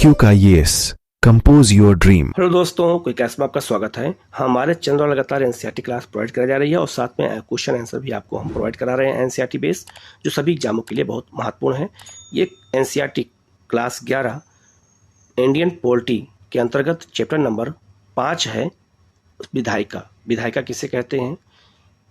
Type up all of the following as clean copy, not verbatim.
IQ का yes, compose your dream. Hello दोस्तों, कोई कैस में आपका स्वागत है। हमारे चैनल द्वारा लगातार एनसीईआरटी क्लास प्रोवाइड कराई जा रही है और साथ में क्वेश्चन आंसर भी आपको हम प्रोवाइड करा रहे हैं एनसीईआरटी बेस, जो सभी एग्जामों के लिए बहुत महत्वपूर्ण है। ये एनसीईआरटी क्लास 11 इंडियन पॉलिटी के अंतर्गत चैप्टर नंबर 5 है, विधायिका। विधायिका किसे कहते हैं,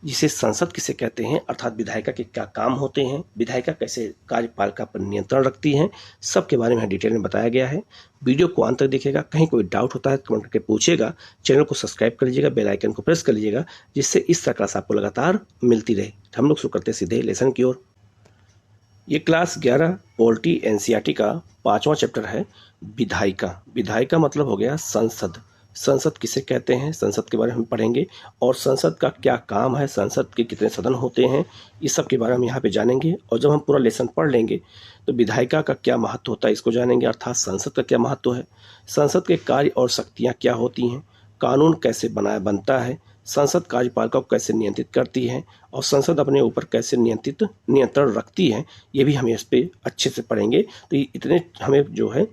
जिसे संसद किसे कहते हैं, अर्थात विधायिका के क्या काम होते हैं, विधायिका कैसे कार्यपालिका पर नियंत्रण रखती हैं, सब के बारे में डिटेल में बताया गया है। वीडियो को अंत तक देखिएगा। कहीं कोई डाउट होता है तो कमेंट करके पूछिएगा। चैनल को सब्सक्राइब कर लीजिएगा, बेल आइकन को प्रेस कर लीजिएगा, जिससे इस तरह क्लास आपको लगातार मिलती रहे। हम लोग शुरू करते हैं सीधे लेसन की ओर। ये क्लास 11 पॉलिटी एनसीईआरटी का 5वां चैप्टर है, विधायिका। विधायिका मतलब हो गया संसद। संसद किसे कहते हैं, संसद के बारे में हम पढ़ेंगे और संसद का क्या काम है, संसद के कितने सदन होते हैं, इस सब के बारे में हम यहाँ पे जानेंगे। और जब हम पूरा लेसन पढ़ लेंगे तो विधायिका का क्या महत्व होता है इसको जानेंगे, अर्थात संसद का क्या महत्व है, संसद के कार्य और शक्तियाँ क्या होती हैं, कानून कैसे बनता है, संसद कार्यपालिका को कैसे नियंत्रित करती है और संसद अपने ऊपर कैसे नियंत्रण रखती है, ये भी हम इस पर अच्छे से पढ़ेंगे। तो इतने हमें जो है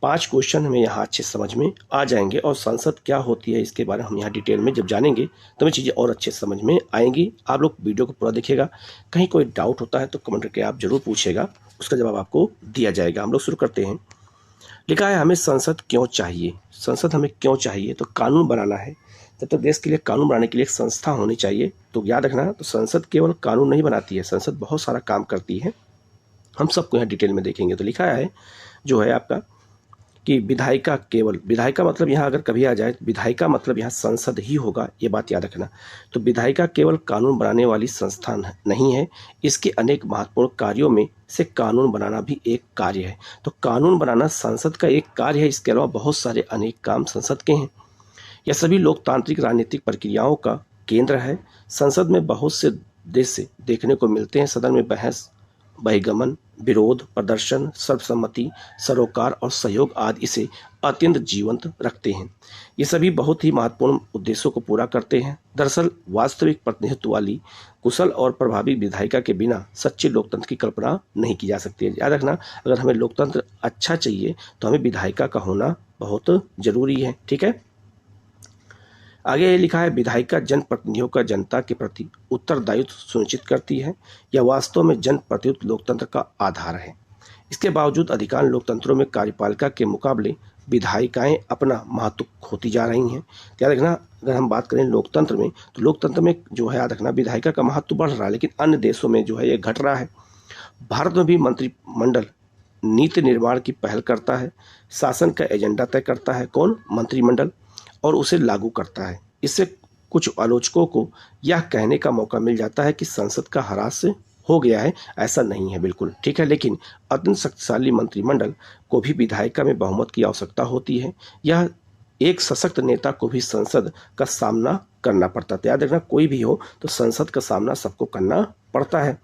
5 क्वेश्चन हमें यहाँ अच्छे समझ में आ जाएंगे और संसद क्या होती है इसके बारे में हम यहाँ डिटेल में जब जानेंगे तो हमें चीज़ें और अच्छे समझ में आएंगी। आप लोग वीडियो को पूरा देखिएगा। कहीं कोई डाउट होता है तो कमेंट करके आप जरूर पूछिएगा, उसका जवाब आपको दिया जाएगा। हम लोग शुरू करते हैं। लिखा है, हमें संसद क्यों चाहिए। संसद हमें क्यों चाहिए, तो कानून बनाना है। जब तक देश के लिए कानून बनाने के लिए एक संस्था होनी चाहिए। तो याद रखना, तो संसद केवल कानून नहीं बनाती है, संसद बहुत सारा काम करती है। हम सबको यहाँ डिटेल में देखेंगे। तो लिखा है जो है आपका कि विधायिका केवल, विधायिका मतलब यहाँ अगर कभी आ जाए विधायिका मतलब यहाँ संसद ही होगा, ये बात याद रखना। तो विधायिका केवल कानून बनाने वाली संस्था नहीं है, इसके अनेक महत्वपूर्ण कार्यों में से कानून बनाना भी एक कार्य है। तो कानून बनाना संसद का एक कार्य है, इसके अलावा बहुत सारे अनेक काम संसद के हैं। यह सभी लोकतांत्रिक राजनीतिक प्रक्रियाओं का केंद्र है। संसद में बहुत से दृश्य देखने को मिलते हैं। सदन में बहस, बहिर्गमन, विरोध, प्रदर्शन, सर्वसम्मति, सरोकार और सहयोग आदि इसे अत्यंत जीवंत रखते हैं। ये सभी बहुत ही महत्वपूर्ण उद्देश्यों को पूरा करते हैं। दरअसल वास्तविक प्रतिनिधित्व वाली कुशल और प्रभावी विधायिका के बिना सच्चे लोकतंत्र की कल्पना नहीं की जा सकती है। याद रखना, अगर हमें लोकतंत्र अच्छा चाहिए तो हमें विधायिका का होना बहुत जरूरी है। ठीक है, आगे ये लिखा है, विधायिका जनप्रतिनिधियों का जनता के प्रति उत्तरदायित्व सुनिश्चित करती है। यह वास्तव में जनप्रतिनिधित्व लोकतंत्र का आधार है। इसके बावजूद अधिकांश लोकतंत्रों में कार्यपालिका के मुकाबले विधायिकाएं अपना महत्व खोती जा रही हैं। याद रखना, अगर हम बात करें लोकतंत्र में, तो लोकतंत्र में जो है याद रखना विधायिका का महत्व बढ़ रहा है, लेकिन अन्य देशों में जो है ये घट रहा है। भारत में भी मंत्रिमंडल नीति निर्माण की पहल करता है। शासन का एजेंडा तय करता है कौन, मंत्रिमंडल, और उसे लागू करता है। इससे कुछ आलोचकों को यह कहने का मौका मिल जाता है कि संसद का ह्रास हो गया है। ऐसा नहीं है, बिल्कुल ठीक है, लेकिन अत्यंत शक्तिशाली मंत्रिमंडल को भी विधायिका में बहुमत की आवश्यकता होती है। यह एक सशक्त नेता को भी संसद का सामना करना पड़ता है। याद रखना, कोई भी हो तो संसद का सामना सबको करना पड़ता है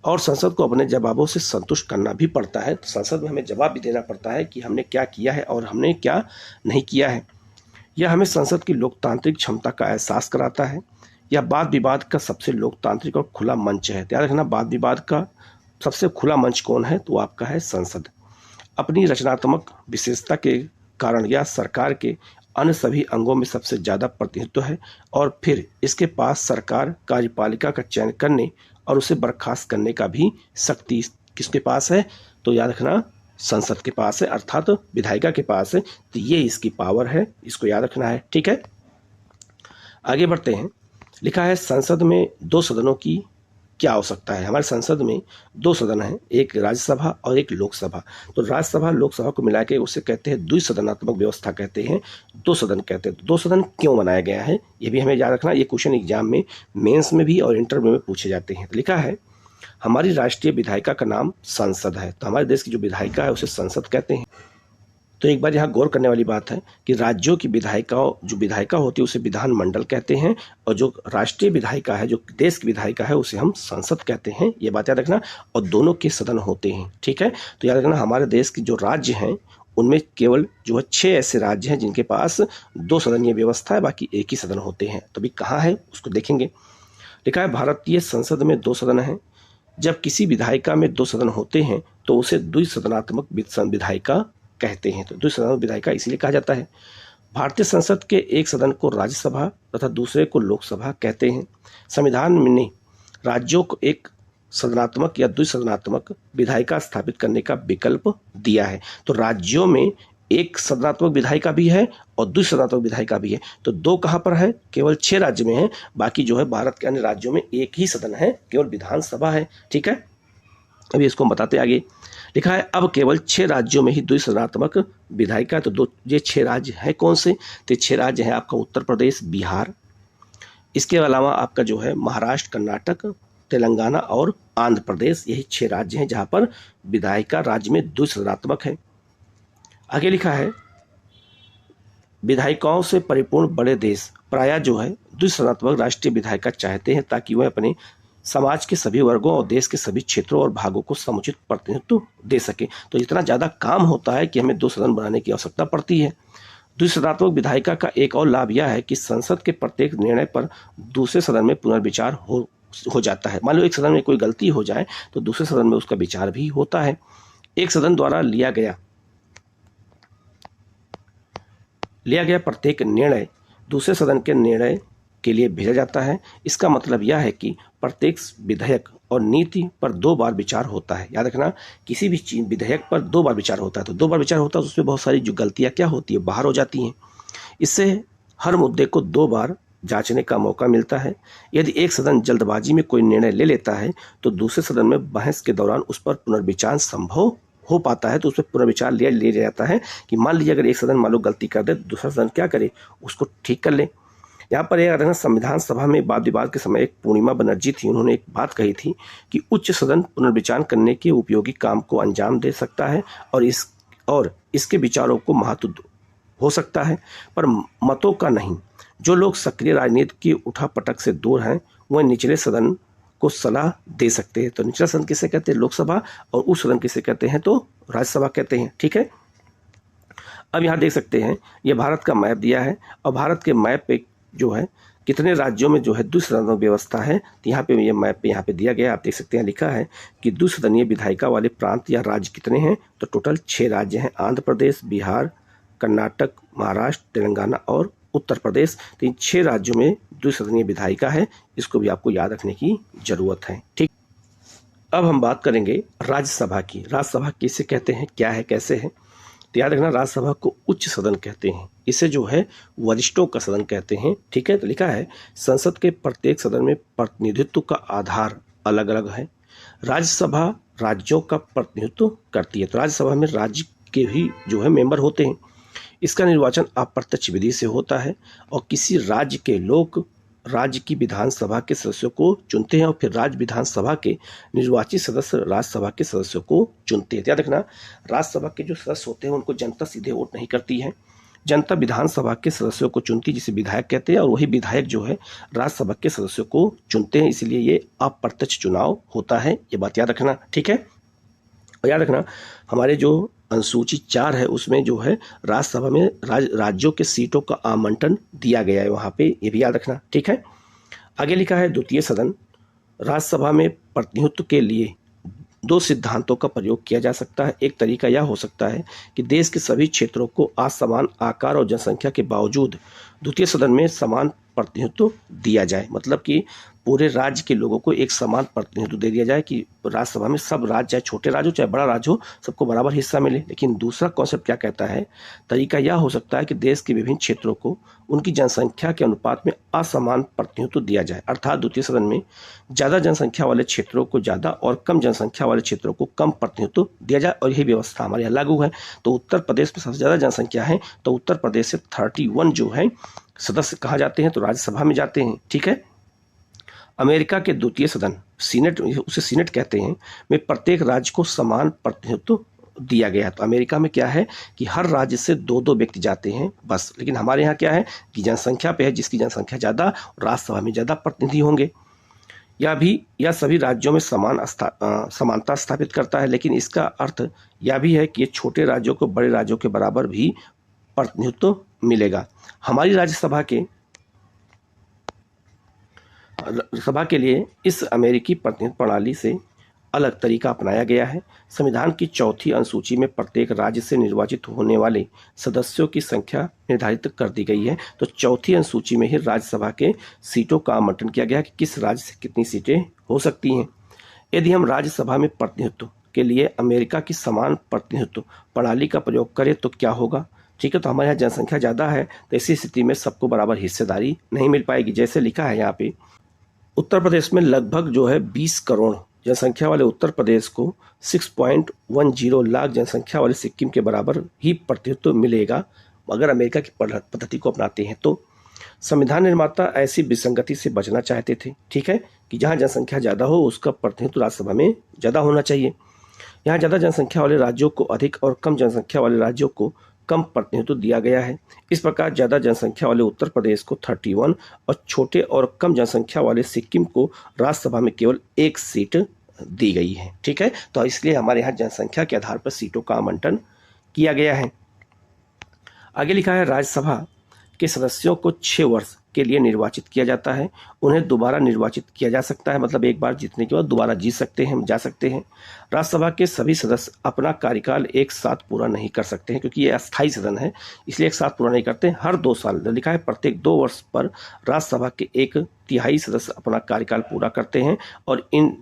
और संसद को अपने जवाबों से संतुष्ट करना भी पड़ता है। तो संसद में हमें जवाब भी देना पड़ता है कि हमने क्या किया है और हमने क्या नहीं किया है। यह हमें संसद की लोकतांत्रिक क्षमता का एहसास कराता है। यह वाद विवाद का सबसे लोकतांत्रिक और खुला मंच है। याद रखना, वाद विवाद का सबसे खुला मंच कौन है, तो आपका है संसद। अपनी रचनात्मक विशेषता के कारण यह सरकार के अन्य सभी अंगों में सबसे ज़्यादा प्रतिनिधित्व है और फिर इसके पास सरकार कार्यपालिका का चयन करने और उसे बर्खास्त करने का भी शक्ति किसके पास है, तो याद रखना संसद के पास है, अर्थात विधायिका के पास है। तो ये इसकी पावर है, इसको याद रखना है। ठीक है, आगे बढ़ते हैं। लिखा है, संसद में 2 सदनों की क्या आवश्यकता है। हमारे संसद में 2 सदन हैं, एक राज्यसभा और एक लोकसभा। तो राज्यसभा लोकसभा को मिला के उसे कहते हैं द्विसदनात्मक व्यवस्था कहते हैं, 2 सदन कहते हैं। 2 सदन क्यों बनाया गया है ये भी हमें याद रखना। ये क्वेश्चन एग्जाम में मेंस में भी और इंटरव्यू में पूछे जाते हैं। तो लिखा है, हमारी राष्ट्रीय विधायिका का नाम संसद है। तो हमारे देश की जो विधायिका है उसे संसद कहते हैं। तो एक बार यहाँ गौर करने वाली बात है कि राज्यों की विधायिका होती है उसे विधानमंडल कहते हैं और जो राष्ट्रीय विधायिका है, जो देश की विधायिका है, उसे हम संसद कहते हैं। ये बात याद रखना। और दोनों के सदन होते हैं। ठीक है, तो याद रखना, हमारे देश की जो राज्य हैं उनमें केवल जो है 6 ऐसे राज्य हैं जिनके पास 2 सदनीय व्यवस्था है, बाकी एक ही सदन होते हैं। तो भी कहाँ है उसको देखेंगे। लिखा है, भारतीय संसद में 2 सदन हैं। जब किसी विधायिका में 2 सदन होते हैं तो उसे द्विसदनात्मक विधायिका कहते हैं। तो द्विसदनात्मक विधायिका इसीलिए कहा जाता है। भारतीय संसद के एक सदन को राज्यसभा तथा दूसरे को लोकसभा कहते हैं। संविधान ने राज्यों को एक सदनात्मक या द्विसदनात्मक विधायिका स्थापित करने का विकल्प दिया है। तो राज्यों में एक सदनात्मक विधायिका भी है और द्विसदनात्मक विधायिका भी है। तो दो कहाँ पर है? केवल 6 राज्य में है, बाकी जो है भारत के अन्य राज्यों में एक ही सदन है, केवल विधानसभा है। ठीक है, अभी इसको हम बताते आगे। लिखा है अब केवल 6 राज्यों में ही द्विसदनात्मक विधायिका। तो ये 6 राज्य हैं कौन से? तो 6 राज्य हैं आपका उत्तर प्रदेश, बिहार, इसके अलावा आपका जो है महाराष्ट्र, कर्नाटक, तेलंगाना और आंध्र प्रदेश। यही 6 राज्य हैं जहां पर विधायिका राज्य में द्विसदनात्मक है। आगे लिखा है विधायिकाओं से परिपूर्ण बड़े देश प्रायः जो है द्विसदनात्मक राष्ट्रीय विधायिका चाहते हैं ताकि वह अपने समाज के सभी वर्गों और देश के सभी क्षेत्रों और भागों को समुचित प्रतिनिधित्व दे सके। तो इतना ज़्यादा काम होता है कि हमें 2 सदन बनाने की आवश्यकता पड़ती है। द्विसदनात्मक विधायिका का एक और लाभ यह है कि संसद के प्रत्येक निर्णय पर दूसरे सदन में पुनर्विचार हो जाता है। मान लो एक सदन में कोई गलती हो जाए तो दूसरे सदन में उसका विचार भी होता है। एक सदन द्वारा लिया गया प्रत्येक निर्णय दूसरे सदन के निर्णय के लिए भेजा जाता है। इसका मतलब यह है कि प्रत्येक विधेयक और नीति पर 2 बार विचार होता है। याद रखना, किसी भी विधेयक पर 2 बार विचार होता है। तो 2 बार विचार होता है तो उसमें बहुत सारी जो गलतियां क्या होती है, बाहर हो जाती हैं। इससे हर मुद्दे को 2 बार जांचने का मौका मिलता है। यदि एक सदन जल्दबाजी में कोई निर्णय ले लेता है तो दूसरे सदन में बहस के दौरान उस पर पुनर्विचार संभव हो पाता है। तो उस पर पुनर्विचार ले जाता है कि मान लीजिए अगर एक सदन मान लो गलती कर दे तो दूसरा सदन क्या करे, उसको ठीक कर ले। यहाँ पर यह रहना, संविधान सभा में वाद विवाद के समय एक पूर्णिमा बनर्जी थी, उन्होंने एक बात कही थी कि उच्च सदन पुनर्विचार करने के उपयोगी काम को अंजाम दे सकता है और इसके विचारों को महत्व हो सकता है, पर मतों का नहीं। जो लोग सक्रिय राजनीति की उठापटक से दूर हैं वह निचले सदन को सलाह दे सकते हैं। तो निचला सदन किसे कहते हैं? लोकसभा। और उस सदन किसे कहते हैं? तो राज्यसभा कहते हैं। ठीक है, अब यहाँ देख सकते हैं ये भारत का मैप दिया है और भारत के मैप पे जो है कितने राज्यों में जो है द्विसदनात्मक व्यवस्था है। तो यहाँ पे ये मैप पे यहाँ पे दिया गया, आप देख सकते हैं लिखा है कि द्विसदनीय विधायिका वाले प्रांत या राज्य कितने हैं। तो टोटल 6 राज्य हैं, आंध्र प्रदेश, बिहार, कर्नाटक, महाराष्ट्र, तेलंगाना और उत्तर प्रदेश। तो इन 6 राज्यों में द्विसदनीय विधायिका है, इसको भी आपको याद रखने की जरूरत है। ठीक, अब हम बात करेंगे राज्यसभा की। राज्यसभा किसे कहते हैं, क्या है, कैसे है? तो याद रखना, राज्यसभा को उच्च सदन कहते हैं, इसे जो है वरिष्ठों का सदन कहते हैं। ठीक है, तो लिखा है संसद के प्रत्येक सदन में प्रतिनिधित्व का आधार अलग अलग है। राज्यसभा राज्यों का प्रतिनिधित्व करती है। तो राज्यसभा में राज्य के ही जो है मेंबर होते हैं। इसका निर्वाचन अप्रत्यक्ष विधि से होता है और किसी राज्य के लोग राज्य की विधानसभा के सदस्यों को चुनते हैं और फिर राज्य विधानसभा के निर्वाचित सदस्य राज्यसभा के सदस्यों को चुनते हैं। याद रखना, राज्यसभा के जो सदस्य होते हैं उनको जनता सीधे वोट नहीं करती है, जनता विधानसभा के सदस्यों को चुनती है जिसे विधायक कहते हैं, और वही विधायक जो है राज्यसभा के सदस्यों को चुनते हैं, इसलिए ये अप्रत्यक्ष चुनाव होता है। ये बात याद रखना। ठीक है, और याद रखना हमारे जो अनुसूची 4 है उसमें जो है राज्यसभा में राज्यों के सीटों का आवंटन दिया गया है वहाँ पे, ये भी याद रखना। ठीक है, आगे लिखा है द्वितीय सदन। राज्यसभा में प्रतिनिधित्व के लिए 2 सिद्धांतों का प्रयोग किया जा सकता है। एक तरीका यह हो सकता है कि देश के सभी क्षेत्रों को असमान आकार और जनसंख्या के बावजूद द्वितीय सदन में समान प्रतिनिधित्व दिया जाए। मतलब कि पूरे राज्य के लोगों को एक समान प्रतिनिधित्व दे दिया जाए कि राज्यसभा में सब राज्य, चाहे छोटे राज्य हो चाहे बड़ा राज्य हो, सबको बराबर हिस्सा मिले। लेकिन दूसरा कॉन्सेप्ट क्या कहता है, तरीका यह हो सकता है कि देश के विभिन्न क्षेत्रों को उनकी जनसंख्या के अनुपात में असमान प्रतिनिधित्व दिया जाए। अर्थात द्वितीय सदन में ज़्यादा जनसंख्या वाले क्षेत्रों को ज़्यादा और कम जनसंख्या वाले क्षेत्रों को कम प्रतिनिधित्व दिया जाए, और यही व्यवस्था हमारे यहाँ लागू है। तो उत्तर प्रदेश में सबसे ज़्यादा जनसंख्या है, तो उत्तर प्रदेश से 31 जो है सदस्य कहाँ जाते हैं, तो राज्यसभा में जाते हैं। ठीक है, अमेरिका के द्वितीय सदन सीनेट, उसे सीनेट कहते हैं, में प्रत्येक राज्य को समान प्रतिनिधित्व दिया गया है। तो अमेरिका में क्या है कि हर राज्य से 2-2 व्यक्ति जाते हैं बस। लेकिन हमारे यहाँ क्या है कि जनसंख्या पे है, जिसकी जनसंख्या ज़्यादा राज्यसभा में ज़्यादा प्रतिनिधि होंगे। यह सभी राज्यों में समानता स्थापित करता है, लेकिन इसका अर्थ यह भी है कि ये छोटे राज्यों को बड़े राज्यों के बराबर भी प्रतिनिधित्व मिलेगा। हमारी राज्यसभा के लिए इस अमेरिकी प्रतिनिधित्व प्रणाली से अलग तरीका अपनाया गया है। संविधान की चौथी अनुसूची में प्रत्येक राज्य से निर्वाचित होने वाले सदस्यों की संख्या निर्धारित कर दी गई है। तो चौथी अनुसूची में ही राज्यसभा के सीटों का आवंटन किया गया कि किस राज्य से कितनी सीटें हो सकती हैं। यदि हम राज्यसभा में प्रतिनिधित्व के लिए अमेरिका की समान प्रतिनिधित्व प्रणाली का प्रयोग करें तो क्या होगा? ठीक है, तो हमारे यहाँ जनसंख्या ज़्यादा है, तो ऐसी स्थिति में सबको बराबर हिस्सेदारी नहीं मिल पाएगी। जैसे लिखा है यहाँ पे, उत्तर प्रदेश में लगभग जो है 20 करोड़ जनसंख्या वाले उत्तर प्रदेश को 6.10 लाख जनसंख्या वाले सिक्किम के बराबर ही प्रतिनिधित्व मिलेगा अगर अमेरिका की पद्धति को अपनाते हैं। तो संविधान निर्माता ऐसी विसंगति से बचना चाहते थे, ठीक है, कि जहां जनसंख्या ज़्यादा हो उसका प्रतिनिधित्व राज्यसभा में ज़्यादा होना चाहिए। यहाँ ज़्यादा जनसंख्या वाले राज्यों को अधिक और कम जनसंख्या वाले राज्यों को कम प्रतिनिधित्व दिया गया है। इस प्रकार ज़्यादा जनसंख्या वाले उत्तर प्रदेश को 31 और छोटे और कम जनसंख्या वाले सिक्किम को राज्यसभा में केवल 1 सीट दी गई है। ठीक है, तो इसलिए हमारे यहाँ जनसंख्या के आधार पर सीटों का आवंटन किया गया है। आगे लिखा है, राज्यसभा के सदस्यों को 6 वर्ष के लिए निर्वाचित किया जाता है। उन्हें दोबारा निर्वाचित किया जा सकता है, मतलब एक बार जीतने के बाद दोबारा जीत सकते हैं, जा सकते हैं। राज्यसभा के सभी सदस्य अपना कार्यकाल एक साथ पूरा नहीं कर सकते हैं, क्योंकि ये अस्थायी सदन है, इसलिए एक साथ पूरा नहीं करते। हर 2 साल, लिखा है प्रत्येक 2 वर्ष पर राज्यसभा के 1/3 सदस्य अपना कार्यकाल पूरा करते हैं और इन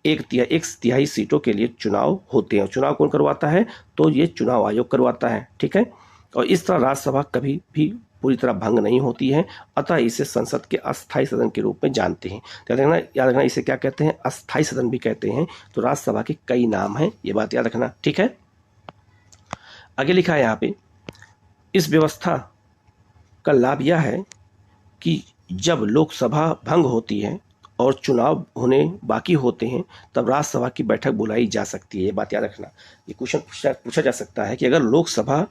1/3 सीटों के लिए चुनाव होते हैं। चुनाव कौन करवाता है? तो ये चुनाव आयोग करवाता है। ठीक है, और इस तरह राज्यसभा कभी भी पूरी तरह भंग नहीं होती है, अतः इसे संसद के अस्थायी सदन के रूप में जानते हैं। तो याद रखना इसे क्या कहते हैं? अस्थायी सदन भी कहते हैं। तो राज्यसभा के कई नाम हैं, ये बात याद रखना। ठीक है, आगे लिखा है यहाँ पे, इस व्यवस्था का लाभ यह है कि जब लोकसभा भंग होती है और चुनाव होने बाकी होते हैं तब राज्यसभा की बैठक बुलाई जा सकती है। ये बात याद रखना। ये क्वेश्चन पूछा जा सकता है कि अगर लोकसभा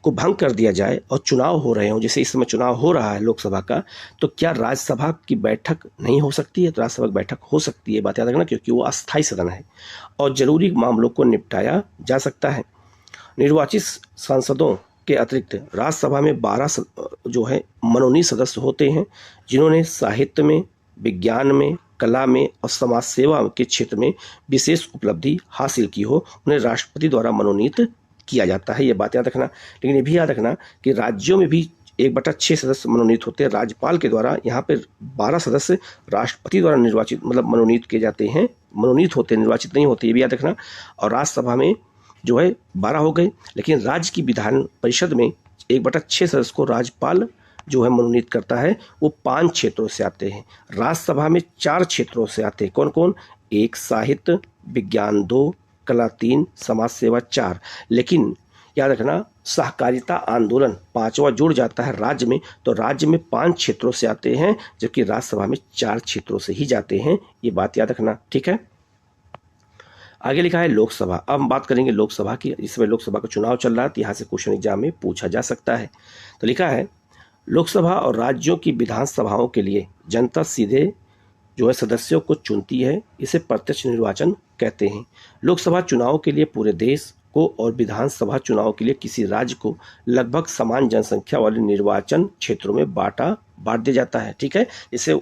को भंग कर दिया जाए और चुनाव हो रहे हों, जैसे इस समय चुनाव हो रहा है लोकसभा का, तो क्या राज्यसभा की बैठक नहीं हो सकती है? तो राज्यसभा की बैठक हो सकती है, बात याद रखना, क्योंकि वो अस्थायी सदन है और जरूरी मामलों को निपटाया जा सकता है। निर्वाचित सांसदों के अतिरिक्त राज्यसभा में 12 जो है मनोनीत सदस्य होते हैं, जिन्होंने साहित्य में, विज्ञान में, कला में और समाज सेवा के क्षेत्र में विशेष उपलब्धि हासिल की हो, उन्हें राष्ट्रपति द्वारा मनोनीत किया जाता है। ये बात याद रखना। लेकिन ये भी याद रखना कि राज्यों में भी 1/6 सदस्य मनोनीत होते हैं राज्यपाल के द्वारा। यहाँ पे 12 सदस्य राष्ट्रपति द्वारा निर्वाचित, मतलब मनोनीत किए जाते हैं, मनोनीत होते हैं, निर्वाचित नहीं होते, ये भी याद रखना। और राज्यसभा में जो है 12 हो गए, लेकिन राज्य की विधान परिषद में 1/6 सदस्य को राज्यपाल जो है मनोनीत करता है। वो 5 क्षेत्रों से आते हैं। राज्यसभा में 4 क्षेत्रों से आते हैं। कौन कौन? 1 साहित्य, विज्ञान 2, कला 3, समाज सेवा 4। लेकिन याद रखना, सहकारिता आंदोलन 5वां जुड़ जाता है राज्य में, तो राज्य में 5 क्षेत्रों से आते हैं, जबकि राज्यसभा में 4 क्षेत्रों से ही जाते हैं। ये बात याद रखना। ठीक है, आगे लिखा है लोकसभा। अब हम बात करेंगे लोकसभा की। इस समय लोकसभा का चुनाव चल रहा है, तो यहाँ से क्वेश्चन एग्जाम में पूछा जा सकता है। तो लिखा है, लोकसभा और राज्यों की विधानसभाओं के लिए जनता सीधे जो है सदस्यों को चुनती है। इसे प्रत्यक्ष निर्वाचन कहते हैं। लोकसभा चुनाव के लिए पूरे देश को और विधानसभा चुनाव के लिए किसी राज्य को लगभग समान जनसंख्या वाले निर्वाचन क्षेत्रों में बांट दिया जाता है। ठीक है, जैसे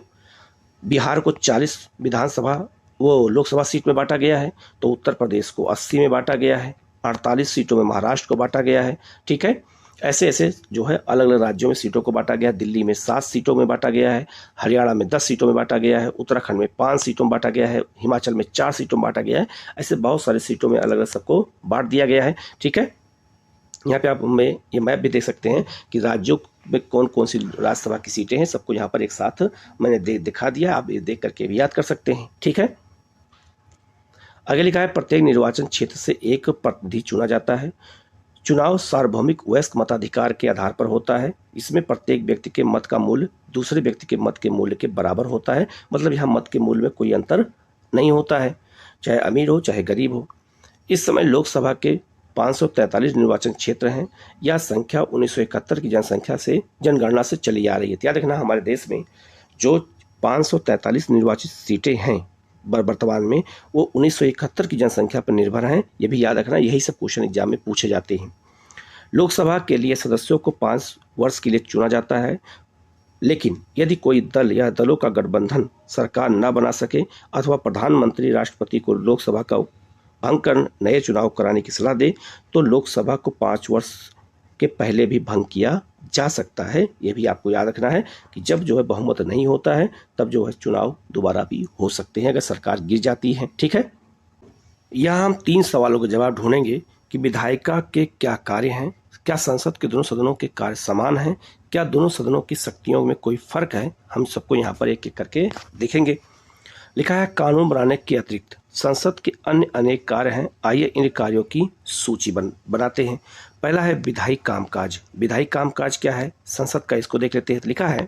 बिहार को 40 विधानसभा लोकसभा सीट में बांटा गया है, तो उत्तर प्रदेश को 80 में बांटा गया है, 48 सीटों में महाराष्ट्र को बांटा गया है। ठीक है, ऐसे ऐसे जो है अलग अलग राज्यों में सीटों को बांटा गया है। दिल्ली में 7 सीटों में बांटा गया है, हरियाणा में 10 सीटों में बांटा गया है, उत्तराखंड में 5 सीटों में बांटा गया है, हिमाचल में 4 सीटों में बांटा गया है। ऐसे बहुत सारे सीटों में अलग अलग सबको बांट दिया गया है। ठीक है, यहाँ पे आप में ये मैप भी देख सकते हैं कि राज्यों में कौन कौन सी राज्यसभा की सीटें हैं, सबको यहाँ पर एक साथ मैंने दिखा दिया। आप ये देख करके भी याद कर सकते हैं। ठीक है, आगे लिखा है, प्रत्येक निर्वाचन क्षेत्र से एक प्रतिनिधि चुना जाता है। चुनाव सार्वभौमिक वयस्क मताधिकार के आधार पर होता है। इसमें प्रत्येक व्यक्ति के मत का मूल्य दूसरे व्यक्ति के मत के मूल्य के बराबर होता है, मतलब यहाँ मत के मूल्य में कोई अंतर नहीं होता है, चाहे अमीर हो चाहे गरीब हो। इस समय लोकसभा के 543 निर्वाचन क्षेत्र हैं। यह संख्या 1971 की जनसंख्या से जनगणना से चली आ रही है। याद रखना, हमारे देश में जो 543 निर्वाचित सीटें हैं वर्तमान में, वो 1971 की जनसंख्या पर निर्भर हैं। ये भी याद रखना, यही सब क्वेश्चन एग्जाम में पूछे जाते हैं। लोकसभा के लिए सदस्यों को 5 वर्ष के लिए चुना जाता है। लेकिन यदि कोई दल या दलों का गठबंधन सरकार न बना सके अथवा प्रधानमंत्री राष्ट्रपति को लोकसभा का भंग कर नए चुनाव कराने की सलाह दे तो लोकसभा को 5 वर्ष के पहले भी भंग किया जा सकता है। ये भी आपको याद रखना है कि जब जो है बहुमत नहीं होता है तब जो है चुनाव दोबारा भी हो सकते हैं अगर सरकार गिर जाती है। ठीक है, यहाँ हम 3 सवालों के जवाब ढूंढेंगे कि विधायिका के क्या कार्य हैं, क्या संसद के दोनों सदनों के कार्य समान हैं, क्या दोनों सदनों की शक्तियों में कोई फर्क है, हम सबको यहाँ पर एक एक करके देखेंगे। लिखा है कानून बनाने के अतिरिक्त संसद के अन्य अनेक कार्य हैं, आइए इन कार्यों की सूची बनाते हैं। पहला है विधायी कामकाज। विधायी कामकाज क्या है संसद का, इसको देख लेते हैं। लिखा है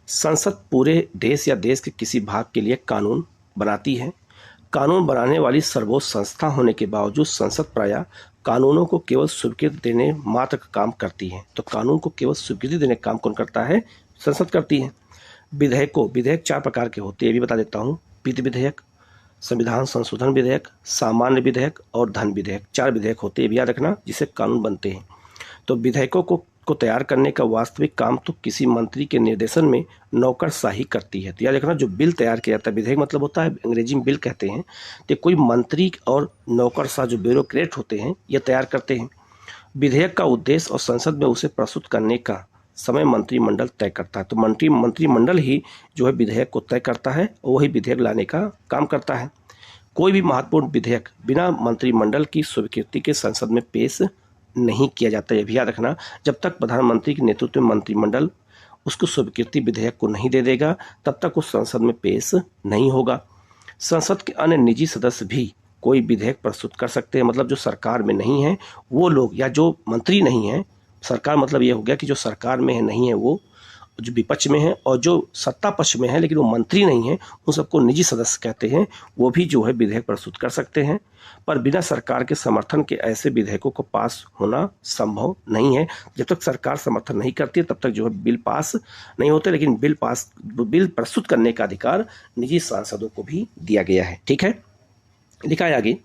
संसद पूरे देश या देश के किसी भाग के लिए कानून बनाती है। कानून बनाने वाली सर्वोच्च संस्था होने के बावजूद संसद प्रायः कानूनों को केवल स्वीकृति देने मात्र का काम करती है। तो कानून को केवल स्वीकृति देने का काम कौन करता है, संसद करती है। विधेयक 4 प्रकार के होते हैं, ये भी बता देता हूँ। वित्त विधेयक, संविधान संशोधन विधेयक, सामान्य विधेयक और धन विधेयक। 4 विधेयक होते हैं, भी याद रखना, जिससे कानून बनते हैं। तो विधेयकों को तैयार करने का वास्तविक काम तो किसी मंत्री के निर्देशन में नौकरशाही करती है। तो याद रखना, जो बिल तैयार किया जाता है, विधेयक मतलब होता है अंग्रेजी में बिल कहते हैं, तो कोई मंत्री और नौकरशाह जो ब्यूरोक्रेट होते हैं ये तैयार करते हैं। विधेयक का उद्देश्य और संसद में उसे प्रस्तुत करने का समय मंत्रिमंडल तय करता है। तो मंत्रिमंडल ही जो है विधेयक को तय करता है और वही विधेयक लाने का काम करता है। कोई भी महत्वपूर्ण विधेयक बिना मंत्रिमंडल की स्वीकृति के संसद में पेश नहीं किया जाता। यह भी याद रखना, जब तक प्रधानमंत्री के नेतृत्व में मंत्रिमंडल उसको स्वीकृति विधेयक को नहीं दे देगा तब तक उस संसद में पेश नहीं होगा। संसद के अन्य निजी सदस्य भी कोई विधेयक प्रस्तुत कर सकते हैं। मतलब जो सरकार में नहीं है वो लोग, या जो मंत्री नहीं है, सरकार मतलब ये हो गया कि जो सरकार में है नहीं है वो, जो विपक्ष में है, और जो सत्ता पक्ष में है लेकिन वो मंत्री नहीं है, उन सबको निजी सदस्य कहते हैं। वो भी जो है विधेयक प्रस्तुत कर सकते हैं, पर बिना सरकार के समर्थन के ऐसे विधेयकों को पास होना संभव नहीं है। जब तक सरकार समर्थन नहीं करती है तब तक जो है बिल पास नहीं होते, लेकिन बिल प्रस्तुत करने का अधिकार निजी सांसदों को भी दिया गया है। ठीक है, लिखा है आगे,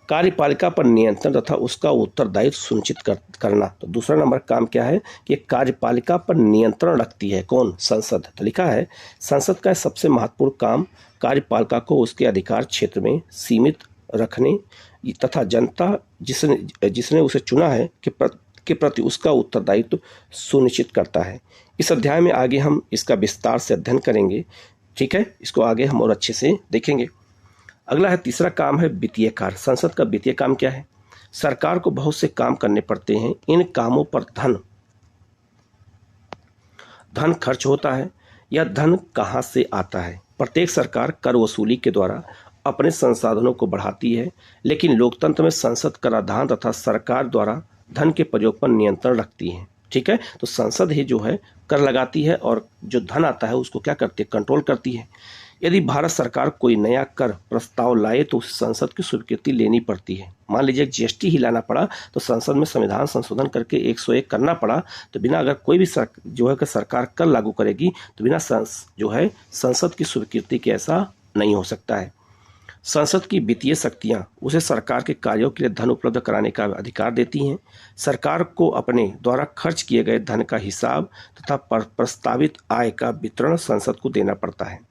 कार्यपालिका पर नियंत्रण तथा उसका उत्तरदायित्व सुनिश्चित करना। तो दूसरा नंबर काम क्या है कि कार्यपालिका पर नियंत्रण रखती है कौन, संसद। तो लिखा है संसद का सबसे महत्वपूर्ण काम कार्यपालिका को उसके अधिकार क्षेत्र में सीमित रखने तथा जनता जिसने उसे चुना है के प्रति उसका उत्तरदायित्व सुनिश्चित करता है। इस अध्याय में आगे हम इसका विस्तार से अध्ययन करेंगे। ठीक है, इसको आगे हम और अच्छे से देखेंगे। अगला है तीसरा काम है वित्तीय कार्य। संसद का वित्तीय काम क्या है, सरकार को बहुत से काम करने पड़ते हैं। इन कामों पर धन खर्च होता है। यह धन कहाँ से आता है, प्रत्येक सरकार कर वसूली के द्वारा अपने संसाधनों को बढ़ाती है, लेकिन लोकतंत्र में संसद कराधान तथा सरकार द्वारा धन के प्रयोग पर नियंत्रण रखती है। ठीक है, तो संसद ही जो है कर लगाती है और जो धन आता है उसको क्या करती है, कंट्रोल करती है। यदि भारत सरकार कोई नया कर प्रस्ताव लाए तो उसे संसद की स्वीकृति लेनी पड़ती है। मान लीजिए जीएसटी ही लाना पड़ा तो संसद में संविधान संशोधन करके 101 करना पड़ा, तो बिना अगर कोई भी जो है कि सरकार कर लागू करेगी तो बिना जो है संसद की स्वीकृति के ऐसा नहीं हो सकता है। संसद की वित्तीय शक्तियां उसे सरकार के कार्यों के लिए धन उपलब्ध कराने का अधिकार देती हैं। सरकार को अपने द्वारा खर्च किए गए धन का हिसाब तथा प्रस्तावित आय का वितरण संसद को देना पड़ता है।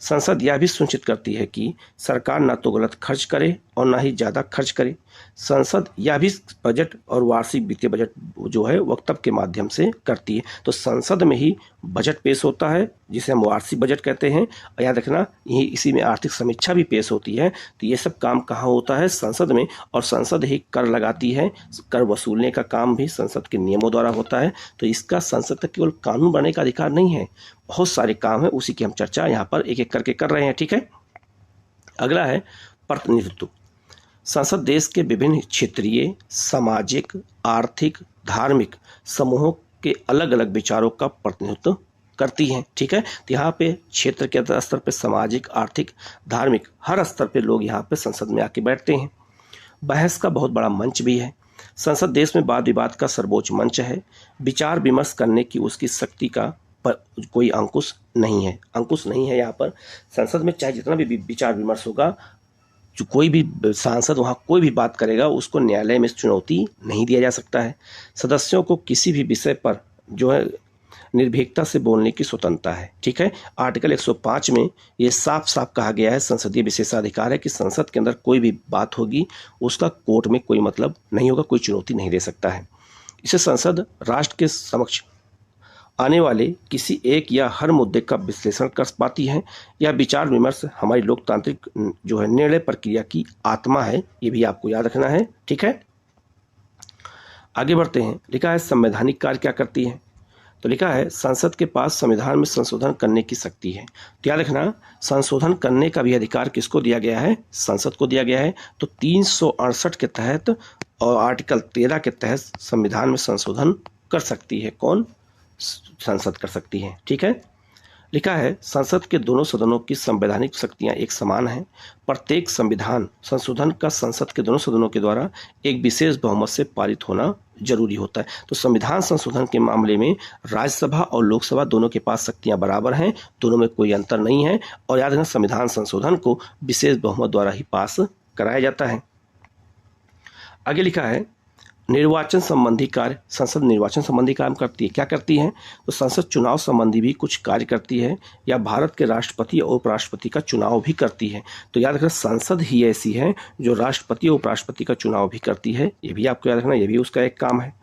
संसद यह भी सुनिश्चित करती है कि सरकार न तो गलत खर्च करे और न ही ज़्यादा खर्च करे। संसद यह भी बजट और वार्षिक वित्तीय बजट जो है वक्तव्य के माध्यम से करती है। तो संसद में ही बजट पेश होता है जिसे हम वार्षिक बजट कहते हैं, और याद रखना यही इसी में आर्थिक समीक्षा भी पेश होती है। तो ये सब काम कहाँ होता है, संसद में, और संसद ही कर लगाती है। कर वसूलने का काम भी संसद के नियमों द्वारा होता है। तो इसका संसद तक केवल कानून बनाने का अधिकार नहीं है, बहुत सारे काम है, उसी की हम चर्चा यहाँ पर एक एक करके कर रहे हैं। ठीक है, अगला है प्रतिनिधित्व। संसद देश के विभिन्न क्षेत्रीय, सामाजिक, आर्थिक, धार्मिक समूहों के अलग अलग विचारों का प्रतिनिधित्व करती हैं। ठीक है, तो यहाँ पे क्षेत्र के स्तर पे सामाजिक, आर्थिक, धार्मिक हर स्तर पे लोग यहाँ पे संसद में आके बैठते हैं। बहस का बहुत बड़ा मंच भी है। संसद देश में वाद विवाद का सर्वोच्च मंच है। विचार विमर्श करने की उसकी शक्ति का पर कोई अंकुश नहीं है यहाँ पर। संसद में चाहे जितना भी विचार विमर्श होगा, जो कोई भी सांसद वहाँ कोई भी बात करेगा उसको न्यायालय में चुनौती नहीं दिया जा सकता है। सदस्यों को किसी भी विषय पर जो है निर्भीकता से बोलने की स्वतंत्रता है। ठीक है, आर्टिकल 105 में ये साफ साफ कहा गया है, संसदीय विशेषाधिकार है कि संसद के अंदर कोई भी बात होगी उसका कोर्ट में कोई मतलब नहीं होगा, कोई चुनौती नहीं दे सकता है। इसे संसद राष्ट्र के समक्ष आने वाले किसी एक या हर मुद्दे का विश्लेषण कर पाती है। यह विचार विमर्श हमारी लोकतांत्रिक जो है निर्णय प्रक्रिया की आत्मा है, ये भी आपको याद रखना है। ठीक है, आगे बढ़ते हैं। लिखा है संवैधानिक कार्य क्या करती है, तो लिखा है संसद के पास संविधान में संशोधन करने की शक्ति है। तो याद रखना, संशोधन करने का भी अधिकार किसको दिया गया है, संसद को दिया गया है। तो 368 के तहत और आर्टिकल 13 के तहत संविधान में संशोधन कर सकती है। कौन, संसद कर सकती है। ठीक है, लिखा है संसद के दोनों सदनों की संवैधानिक शक्तियां एक समान हैं। प्रत्येक संविधान संशोधन का संसद के दोनों सदनों के द्वारा एक विशेष बहुमत से पारित होना जरूरी होता है। तो संविधान संशोधन के मामले में राज्यसभा और लोकसभा दोनों के पास शक्तियां बराबर हैं, दोनों में कोई अंतर नहीं है। और याद रखना, संविधान संशोधन को विशेष बहुमत द्वारा ही पास कराया जाता है। आगे लिखा है निर्वाचन संबंधी कार्य, संसद निर्वाचन संबंधी काम करती है। क्या करती है, तो संसद चुनाव संबंधी भी कुछ कार्य करती है, या भारत के राष्ट्रपति और उपराष्ट्रपति का चुनाव भी करती है। तो याद रखना, संसद ही ऐसी है जो राष्ट्रपति और उपराष्ट्रपति का चुनाव भी करती है, ये भी आपको याद रखना, ये भी उसका एक काम है।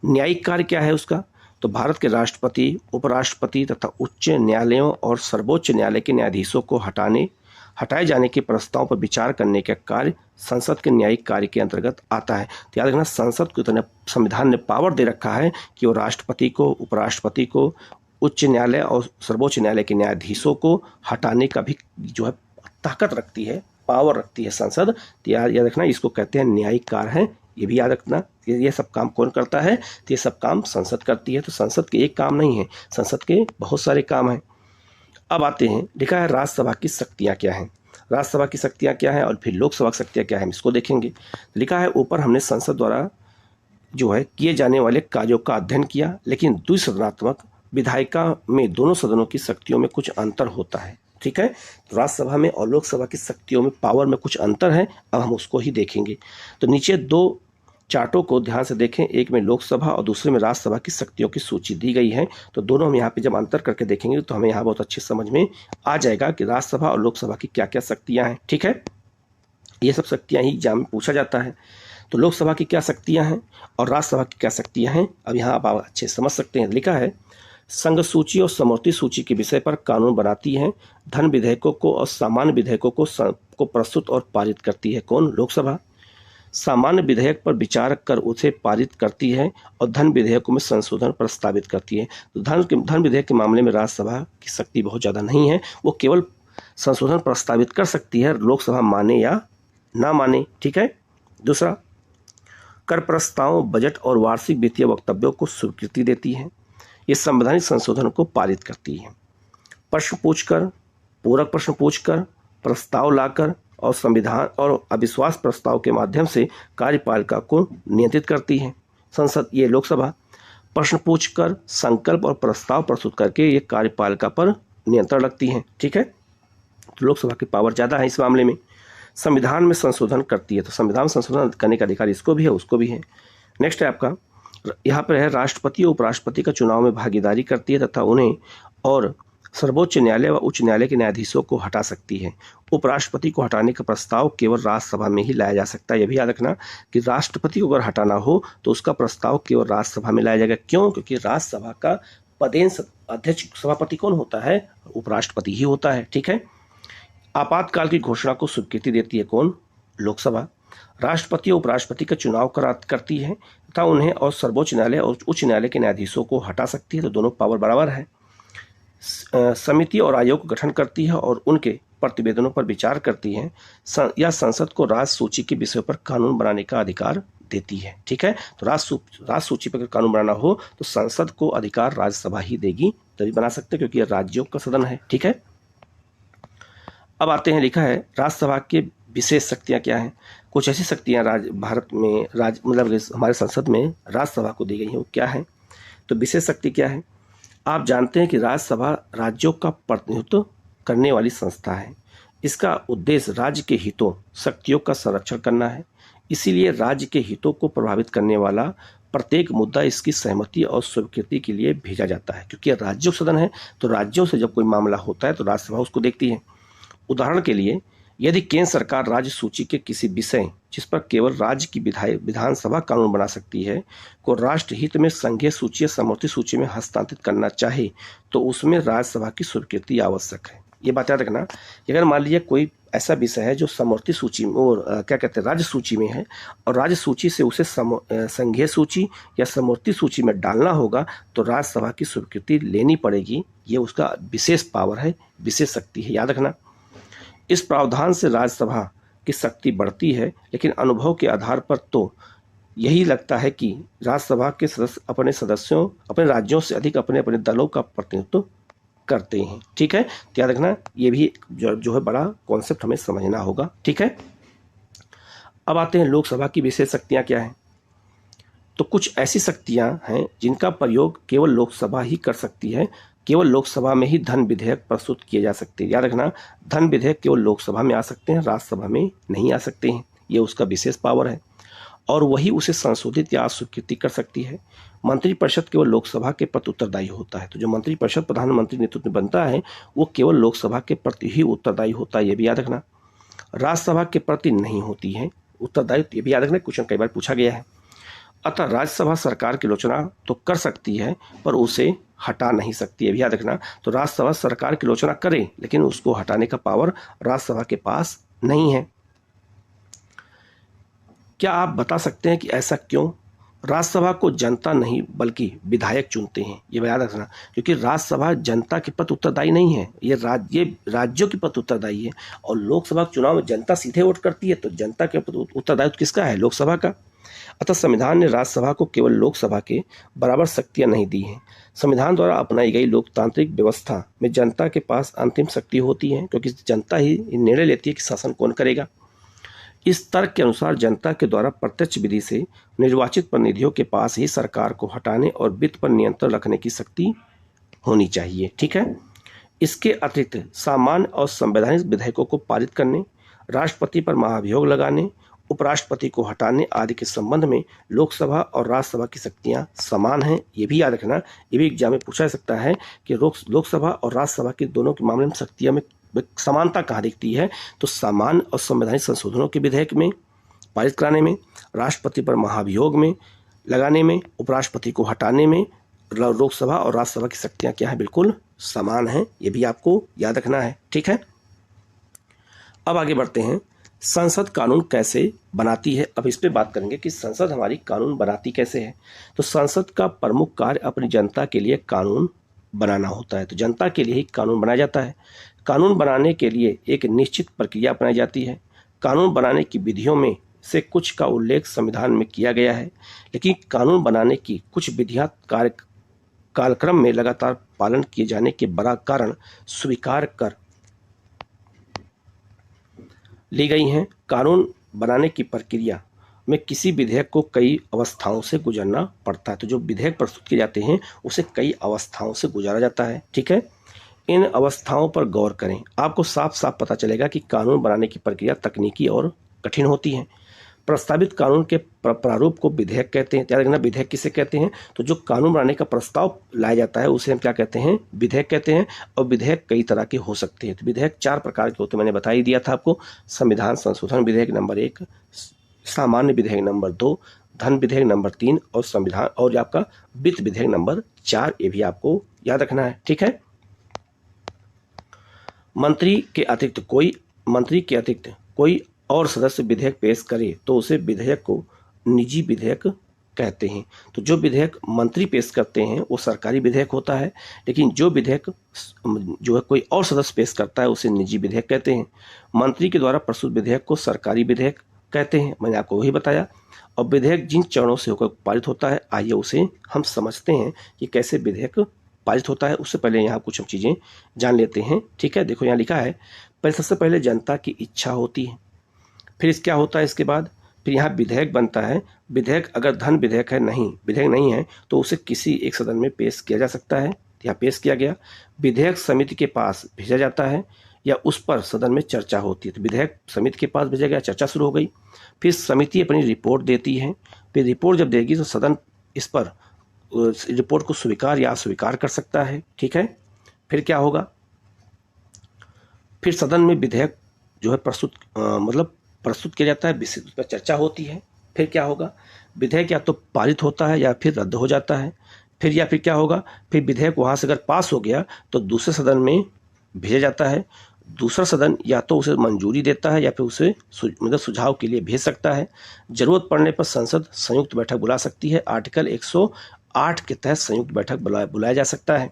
न्यायिक कार्य क्या है उसका, तो भारत के राष्ट्रपति, उपराष्ट्रपति तथा उच्च न्यायालयों और सर्वोच्च न्यायालय के न्यायाधीशों को हटाए जाने के प्रस्ताव पर विचार करने का कार्य संसद के न्यायिक कार्य के अंतर्गत आता है। तो याद रखना, संसद को इतना संविधान ने पावर दे रखा है कि वो राष्ट्रपति को, उपराष्ट्रपति को, उच्च न्यायालय और सर्वोच्च न्यायालय के न्यायाधीशों को हटाने का भी जो है ताकत रखती है, पावर रखती है संसद। तो याद रखना, इसको कहते हैं न्यायिक कार्य है, ये भी याद रखना। ये सब काम कौन करता है, तो ये सब काम संसद करती है। तो संसद के एक काम नहीं है, संसद के बहुत सारे काम हैं। अब आते हैं, लिखा है राज्यसभा की शक्तियां क्या हैं, राज्यसभा की शक्तियां क्या हैं और फिर लोकसभा की शक्तियां क्या हैं, इसको देखेंगे। लिखा है ऊपर हमने संसद द्वारा जो है किए जाने वाले कार्यों का अध्ययन किया, लेकिन द्विसदनात्मक विधायिका में दोनों सदनों की शक्तियों में कुछ अंतर होता है। ठीक है, तो राज्यसभा में और लोकसभा की शक्तियों में, पावर में कुछ अंतर है, अब हम उसको ही देखेंगे। तो नीचे दो चार्टों को ध्यान से देखें, एक में लोकसभा और दूसरे में राज्यसभा की शक्तियों की सूची दी गई है। तो दोनों हम यहाँ पे जब अंतर करके देखेंगे तो हमें यहाँ बहुत अच्छी समझ में आ जाएगा कि राज्यसभा और लोकसभा की क्या क्या शक्तियाँ हैं। ठीक है, ये सब शक्तियाँ ही एग्जाम में पूछा जाता है। तो लोकसभा की क्या शक्तियाँ हैं और राज्यसभा की क्या शक्तियाँ हैं, अब यहाँ आप अच्छे समझ सकते हैं। लिखा है संघ सूची और समवर्ती सूची के विषय पर कानून बनाती है, धन विधेयकों को और सामान्य विधेयकों को प्रस्तुत और पारित करती है। कौन, लोकसभा। सामान्य विधेयक पर विचार कर उसे पारित करती है और धन विधेयकों में संशोधन प्रस्तावित करती है। तो धन विधेयक के मामले में राज्यसभा की शक्ति बहुत ज़्यादा नहीं है, वो केवल संशोधन प्रस्तावित कर सकती है, लोकसभा माने या ना माने। ठीक है, दूसरा, कर प्रस्तावों, बजट और वार्षिक वित्तीय वक्तव्यों को स्वीकृति देती है, ये संवैधानिक संशोधन को पारित करती है। प्रश्न पूछकर, पूरक प्रश्न पूछकर, प्रस्ताव लाकर और संविधान और अविश्वास प्रस्ताव के माध्यम से कार्यपालिका को नियंत्रित करती है संसद, ये लोकसभा। प्रश्न पूछकर, संकल्प और प्रस्ताव प्रस्तुत करके ये कार्यपालिका पर नियंत्रण रखती है। ठीक है, तो लोकसभा की पावर ज़्यादा है इस मामले में। संविधान में संशोधन करती है, तो संविधान संशोधन करने का अधिकार इसको भी है, उसको भी है। नेक्स्ट है आपका, यहाँ पर है राष्ट्रपति और उपराष्ट्रपति का चुनाव में भागीदारी करती है तथा उन्हें और सर्वोच्च न्यायालय व उच्च न्यायालय के न्यायाधीशों को हटा सकती है। उपराष्ट्रपति को हटाने का प्रस्ताव केवल राज्यसभा में ही लाया जा सकता है। यह भी याद रखना कि राष्ट्रपति को अगर हटाना हो तो उसका प्रस्ताव केवल राज्यसभा में लाया जाएगा। क्यों, क्योंकि राज्यसभा का पदेन अध्यक्ष सभापति कौन होता है, उपराष्ट्रपति ही होता है। ठीक है, आपातकाल की घोषणा को स्वीकृति देती है कौन, लोकसभा। राष्ट्रपति और उपराष्ट्रपति का चुनाव करती है तथा उन्हें और सर्वोच्च न्यायालय और उच्च न्यायालय के न्यायाधीशों को हटा सकती है। तो दोनों पावर बराबर है। समिति और आयोग का गठन करती है और उनके प्रतिवेदनों पर विचार करती है, या संसद को राज्य सूची के विषय पर कानून बनाने का अधिकार देती है। ठीक है, तो राज्य सूची पर कानून बनाना हो तो संसद को अधिकार राज्यसभा ही देगी, तभी बना सकते क्योंकि यह राज्यों का सदन है। ठीक है, अब आते हैं, लिखा है राज्यसभा के विशेष शक्तियां क्या हैं। कुछ ऐसी शक्तियां भारत में मतलब हमारे संसद में राज्यसभा को दी गई हैं, वो क्या है। तो विशेष शक्ति क्या है, आप जानते हैं कि राज्यसभा राज्यों का प्रतिनिधित्व करने वाली संस्था है। इसका उद्देश्य राज्य के हितों, शक्तियों का संरक्षण करना है। इसीलिए राज्य के हितों को प्रभावित करने वाला प्रत्येक मुद्दा इसकी सहमति और स्वीकृति के लिए भेजा जाता है, क्योंकि राज्यों सदन है तो राज्यों से जब कोई मामला होता है तो राज्यसभा उसको देखती है। उदाहरण के लिए, यदि केंद्र सरकार राज्य सूची के किसी विषय जिस पर केवल राज्य की विधानसभा कानून बना सकती है को राष्ट्र हित में संघीय सूची या समवर्ती सूची में हस्तांतरित करना चाहे तो उसमें राज्यसभा की स्वीकृति आवश्यक है। ये बात याद रखना। अगर मान लीजिए कोई ऐसा विषय है जो समवर्ती सूची में और क्या कहते हैं राज्य सूची में है और राज्य सूची से उसे संघीय सूची या समवर्ती सूची में डालना होगा तो राज्यसभा की स्वीकृति लेनी पड़ेगी। ये उसका विशेष पावर है, विशेष शक्ति है, याद रखना। इस प्रावधान से राज्यसभा की शक्ति बढ़ती है, लेकिन अनुभव के आधार पर तो यही लगता है कि राज्यसभा के सदस्य अपने राज्यों से अधिक अपने अपने दलों का प्रतिनिधित्व करते हैं। ठीक है, तो याद रखना, ये भी जो है बड़ा कॉन्सेप्ट हमें समझना होगा। ठीक है, अब आते हैं लोकसभा की विशेष शक्तियां क्या हैं। तो कुछ ऐसी शक्तियां हैं जिनका प्रयोग केवल लोकसभा ही कर सकती है। केवल लोकसभा में ही धन विधेयक प्रस्तुत किए जा सकते हैं। याद रखना, धन विधेयक केवल लोकसभा में आ सकते हैं, राज्यसभा में नहीं आ सकते हैं। ये उसका विशेष पावर है और वही उसे संशोधित या अस्वीकृति कर सकती है। मंत्रिपरिषद केवल लोकसभा के प्रति उत्तरदायी होता है। तो जो मंत्रिपरिषद प्रधानमंत्री नेतृत्व में बनता है वो केवल लोकसभा के प्रति ही उत्तरदायी होता है, ये भी याद रखना। राज्यसभा के प्रति नहीं होती है उत्तरदायी, ये भी याद रखना, क्वेश्चन कई बार पूछा गया है। अतः राज्यसभा सरकार की आलोचना तो कर सकती है पर उसे हटा नहीं सकती, ये भी याद रखना। तो राज्यसभा सरकार की आलोचना करे लेकिन उसको हटाने का पावर राज्यसभा के पास नहीं है। क्या आप बता सकते हैं कि ऐसा क्यों? राज्यसभा को जनता नहीं बल्कि विधायक चुनते हैं, ये याद रखना, क्योंकि राज्यसभा जनता के प्रति उत्तरदायी नहीं है, ये राज्यों के प्रति उत्तरदायी है। और लोकसभा चुनाव में जनता सीधे वोट करती है, तो जनता के प्रति उत्तरदायित्व किसका है? लोकसभा का। अतः संविधान ने राज्यसभा को केवल लोकसभा के बराबर शक्तियां नहीं दी हैं। संविधान द्वारा अपनाई गई लोकतांत्रिक व्यवस्था में जनता के पास अंतिम शक्ति होती है, क्योंकि जनता ही निर्णय लेती है कि शासन कौन करेगा। इस तर्क के अनुसार जनता के द्वारा प्रत्यक्ष विधि से निर्वाचित प्रतिनिधियों के पास ही सरकार को हटाने और वित्त पर नियंत्रण रखने की शक्ति होनी चाहिए। ठीक है, इसके अतिरिक्त सामान्य और संवैधानिक विधेयकों को पारित करने, राष्ट्रपति पर महाभियोग लगाने, उपराष्ट्रपति को हटाने आदि के संबंध में लोकसभा और राज्यसभा की शक्तियां समान हैं, ये भी याद रखना। ये भी एग्जाम में पूछा जा सकता है कि लोकसभा और राज्यसभा के दोनों के मामले में शक्तियां में समानता कहाँ दिखती है? तो सामान्य और संवैधानिक संशोधनों के विधेयक में पारित कराने में, राष्ट्रपति पर महाभियोग में लगाने में, उपराष्ट्रपति को हटाने में लोकसभा और राज्यसभा की शक्तियां क्या है? बिल्कुल समान हैं, ये भी आपको याद रखना है। ठीक है, अब आगे बढ़ते हैं। संसद कानून कैसे बनाती है? अब इस पे बात करेंगे कि संसद हमारी कानून बनाती कैसे है। तो संसद का प्रमुख कार्य अपनी जनता के लिए कानून बनाना होता है। तो जनता के लिए ही कानून बनाया जाता है। कानून बनाने के लिए एक निश्चित प्रक्रिया अपनाई जाती है। कानून बनाने की विधियों में से कुछ का उल्लेख संविधान में किया गया है, लेकिन कानून बनाने की कुछ विधियां कालक्रम में लगातार पालन किए जाने के बड़ा कारण स्वीकार कर ली गई हैं। कानून बनाने की प्रक्रिया में किसी विधेयक को कई अवस्थाओं से गुजरना पड़ता है। तो जो विधेयक प्रस्तुत किए जाते हैं उसे कई अवस्थाओं से गुजारा जाता है। ठीक है, इन अवस्थाओं पर गौर करें, आपको साफ साफ पता चलेगा कि कानून बनाने की प्रक्रिया तकनीकी और कठिन होती है। प्रस्तावित कानून के प्रारूप को विधेयक कहते हैं। याद रखना, विधेयक किसे कहते हैं? तो जो कानून बनाने का प्रस्ताव लाया जाता है उसे हम क्या कहते हैं? विधेयक कहते हैं। और विधेयक कई तरह के हो सकते हैं। तो विधेयक 4 प्रकार के होते हैं, मैंने बता ही दिया था आपको। संविधान संशोधन विधेयक नंबर 1, सामान्य विधेयक नंबर 2, धन विधेयक नंबर 3 और संविधान और आपका वित्त विधेयक नंबर 4, ये भी आपको याद रखना है। ठीक है, मंत्री के अतिरिक्त कोई और सदस्य विधेयक पेश करे तो उसे विधेयक को निजी विधेयक कहते हैं। तो जो विधेयक मंत्री पेश करते हैं वो सरकारी विधेयक होता है, लेकिन जो विधेयक जो है कोई और सदस्य पेश करता है उसे निजी विधेयक कहते हैं। मंत्री के द्वारा प्रस्तुत विधेयक को सरकारी विधेयक कहते हैं, मैंने आपको वही बताया। और विधेयक जिन चरणों से होकर पारित होता है, आइए उसे हम समझते हैं कि कैसे विधेयक पारित होता है। उससे पहले यहाँ कुछ हम चीज़ें जान लेते हैं। ठीक है, देखो यहाँ लिखा है, सबसे पहले जनता की इच्छा होती है, फिर क्या होता है इसके बाद, फिर यहाँ विधेयक बनता है। विधेयक अगर धन विधेयक नहीं है तो उसे किसी एक सदन में पेश किया जा सकता है। यहाँ पेश किया गया, विधेयक समिति के पास भेजा जाता है। या उस पर सदन में चर्चा होती है। तो विधेयक समिति के पास भेजा गया, चर्चा शुरू हो गई, फिर समिति अपनी रिपोर्ट देती है, फिर रिपोर्ट जब देगी तो सदन इस पर रिपोर्ट को स्वीकार या अस्वीकार कर सकता है। ठीक है, फिर क्या होगा, फिर सदन में विधेयक जो है प्रस्तुत किया जाता है, उस पर चर्चा होती है। फिर क्या होगा, विधेयक या तो पारित होता है या फिर रद्द हो जाता है। फिर क्या होगा, फिर विधेयक वहाँ से अगर पास हो गया तो दूसरे सदन में भेजा जाता है। दूसरा सदन या तो उसे मंजूरी देता है या फिर उसे सुझाव के लिए भेज सकता है। जरूरत पड़ने पर संसद संयुक्त बैठक बुला सकती है। आर्टिकल 108 के तहत संयुक्त बैठक बुलाया जा सकता है।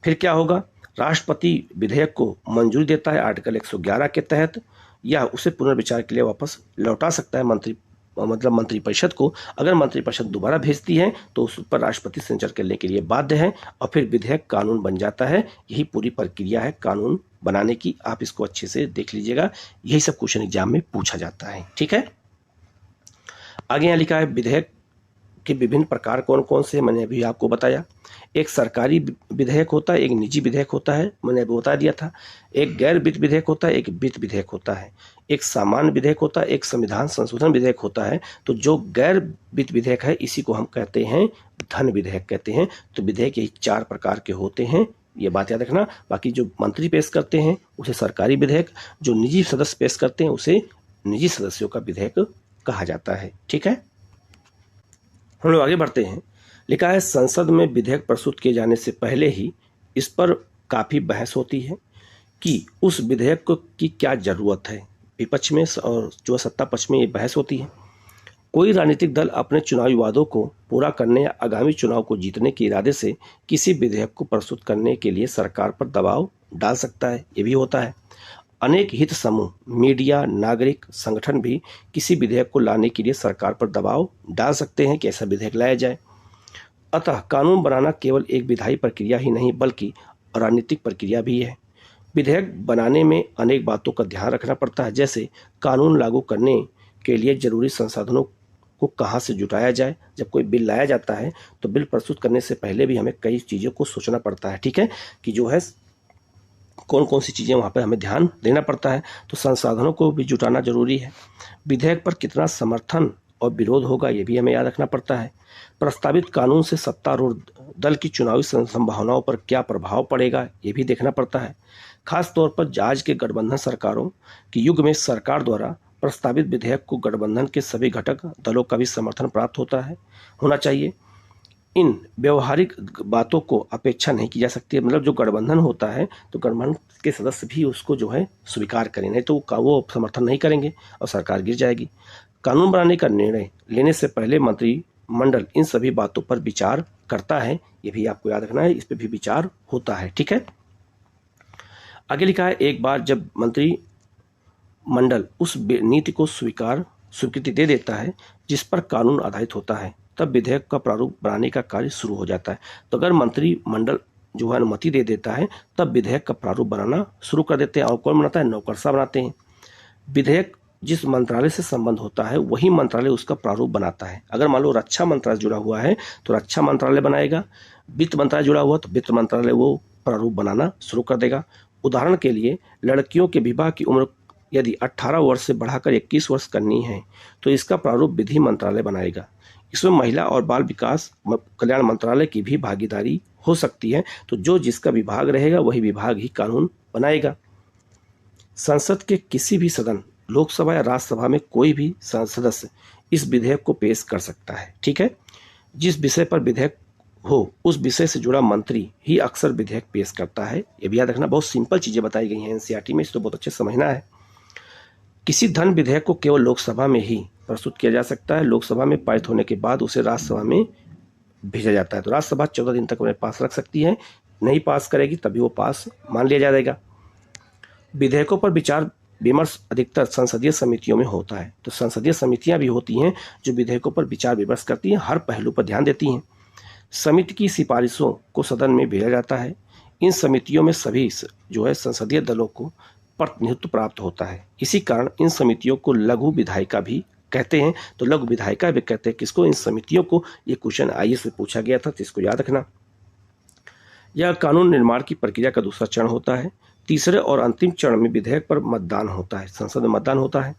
फिर क्या होगा, राष्ट्रपति विधेयक को मंजूरी देता है आर्टिकल 111 के तहत, या उसे पुनर्विचार के लिए वापस लौटा सकता है मंत्रिपरिषद को। अगर मंत्रिपरिषद दोबारा भेजती है तो उस पर राष्ट्रपति सिग्नेचर करने के लिए बाध्य है और फिर विधेयक कानून बन जाता है। यही पूरी प्रक्रिया है कानून बनाने की। आप इसको अच्छे से देख लीजिएगा, यही सब क्वेश्चन एग्जाम में पूछा जाता है। ठीक है, आगे यहाँ लिखा है विधेयक के विभिन्न प्रकार कौन कौन से, मैंने अभी आपको बताया। एक सरकारी विधेयक होता है, एक निजी विधेयक होता है, मैंने अभी बता दिया था। एक गैर वित्त विधेयक होता है, एक वित्त विधेयक होता है। एक सामान्य विधेयक होता है, एक संविधान संशोधन विधेयक होता है। तो जो गैर वित्त विधेयक है इसी को हम कहते हैं धन विधेयक कहते हैं। तो विधेयक यही 4 प्रकार के होते हैं, ये बात याद रखना। बाकी जो मंत्री पेश करते हैं उसे सरकारी विधेयक, जो निजी सदस्य पेश करते हैं उसे निजी सदस्यों का विधेयक कहा जाता है। ठीक है, हम लोग आगे बढ़ते हैं। लिखा है संसद में विधेयक प्रस्तुत किए जाने से पहले ही इस पर काफ़ी बहस होती है कि उस विधेयक की क्या ज़रूरत है। विपक्ष में और जो सत्ता पक्ष में ये बहस होती है। कोई राजनीतिक दल अपने चुनावी वादों को पूरा करने या आगामी चुनाव को जीतने के इरादे से किसी विधेयक को प्रस्तुत करने के लिए सरकार पर दबाव डाल सकता है, ये भी होता है। अनेक हित समूह, मीडिया, नागरिक संगठन भी किसी विधेयक को लाने के लिए सरकार पर दबाव डाल सकते हैं कि ऐसा विधेयक लाया जाए। अतः कानून बनाना केवल एक विधायी प्रक्रिया ही नहीं बल्कि राजनीतिक प्रक्रिया भी है। विधेयक बनाने में अनेक बातों का ध्यान रखना पड़ता है, जैसे कानून लागू करने के लिए जरूरी संसाधनों को कहाँ से जुटाया जाए। जब कोई बिल लाया जाता है तो बिल प्रस्तुत करने से पहले भी हमें कई चीज़ों को सोचना पड़ता है। ठीक है, कि जो है कौन कौन सी चीज़ें वहाँ पर हमें ध्यान देना पड़ता है। तो संसाधनों को भी जुटाना जरूरी है। विधेयक पर कितना समर्थन और विरोध होगा ये भी हमें याद रखना पड़ता है। प्रस्तावित कानून से सत्तारूढ़ दल की चुनावी संभावनाओं पर क्या प्रभाव पड़ेगा ये भी देखना पड़ता है। खास तौर पर आज के गठबंधन सरकारों के युग में सरकार द्वारा प्रस्तावित विधेयक को गठबंधन के सभी घटक दलों का भी समर्थन प्राप्त होना चाहिए। इन व्यवहारिक बातों को अपेक्षा नहीं की जा सकती है। मतलब जो गठबंधन होता है तो गठबंधन के सदस्य भी उसको जो है स्वीकार करें, नहीं तो वो समर्थन नहीं करेंगे और सरकार गिर जाएगी। कानून बनाने का निर्णय लेने से पहले मंत्रिमंडल इन सभी बातों पर विचार करता है, ये भी आपको याद रखना है, इस पर भी विचार होता है। ठीक है, आगे लिखा है एक बार जब मंत्रिमंडल उस नीति को स्वीकृति दे देता है जिस पर कानून आधारित होता है तब विधेयक का प्रारूप बनाने का कार्य शुरू हो जाता है। तो अगर मंत्रिमंडल जो है अनुमति दे देता है तब विधेयक का प्रारूप बनाना शुरू कर देते हैं। और कौन बनाता है, नौकरशाह बनाते हैं। विधेयक जिस मंत्रालय से संबंध होता है वही मंत्रालय उसका प्रारूप बनाता है। अगर मान लो रक्षा मंत्रालय जुड़ा हुआ है तो रक्षा मंत्रालय बनाएगा, वित्त मंत्रालय जुड़ा हुआ तो वित्त मंत्रालय वो प्रारूप बनाना शुरू कर देगा। उदाहरण के लिए लड़कियों के विवाह की उम्र यदि 18 वर्ष से बढ़ाकर 21 वर्ष करनी है तो इसका प्रारूप विधि मंत्रालय बनाएगा। इसमें महिला और बाल विकास कल्याण मंत्रालय की भी भागीदारी हो सकती है। तो जो जिसका विभाग रहेगा वही विभाग ही कानून बनाएगा। संसद के किसी भी सदन, लोकसभा या राज्यसभा में कोई भी सदस्य इस विधेयक को पेश कर सकता है। ठीक है, जिस विषय पर विधेयक हो उस विषय से जुड़ा मंत्री ही अक्सर विधेयक पेश करता है। ये भी याद रखना, बहुत सिंपल चीजें बताई गई हैं एनसीईआरटी में, इसको बहुत अच्छे समझना है। किसी धन विधेयक को केवल लोकसभा में ही प्रस्तुत किया जा सकता है। लोकसभा में पारित होने के बाद उसे राज्यसभा में भेजा जाता है। तो राज्यसभा 14 दिन तक उन्हें पास रख सकती है, नहीं पास करेगी तभी वो पास मान लिया जाएगा। विधेयकों पर विचार विमर्श अधिकतर संसदीय समितियों में होता है। तो संसदीय समितियां भी होती हैं जो विधेयकों पर विचार विमर्श करती हैं, हर पहलू पर ध्यान देती हैं। समिति की सिफारिशों को सदन में भेजा जाता है। इन समितियों में सभी जो है संसदीय दलों को प्रतिनिधित्व प्राप्त होता है। इसी कारण इन समितियों को लघु विधायिका भी कहते हैं। तो लघु विधायिका भी कहते हैं किसको, इन समितियों को। ये क्वेश्चन आईएएस से पूछा गया था तो इसको याद रखना। यह कानून निर्माण की प्रक्रिया का दूसरा चरण होता है। तीसरे और अंतिम चरण में विधेयक पर मतदान होता है, संसद में मतदान होता है।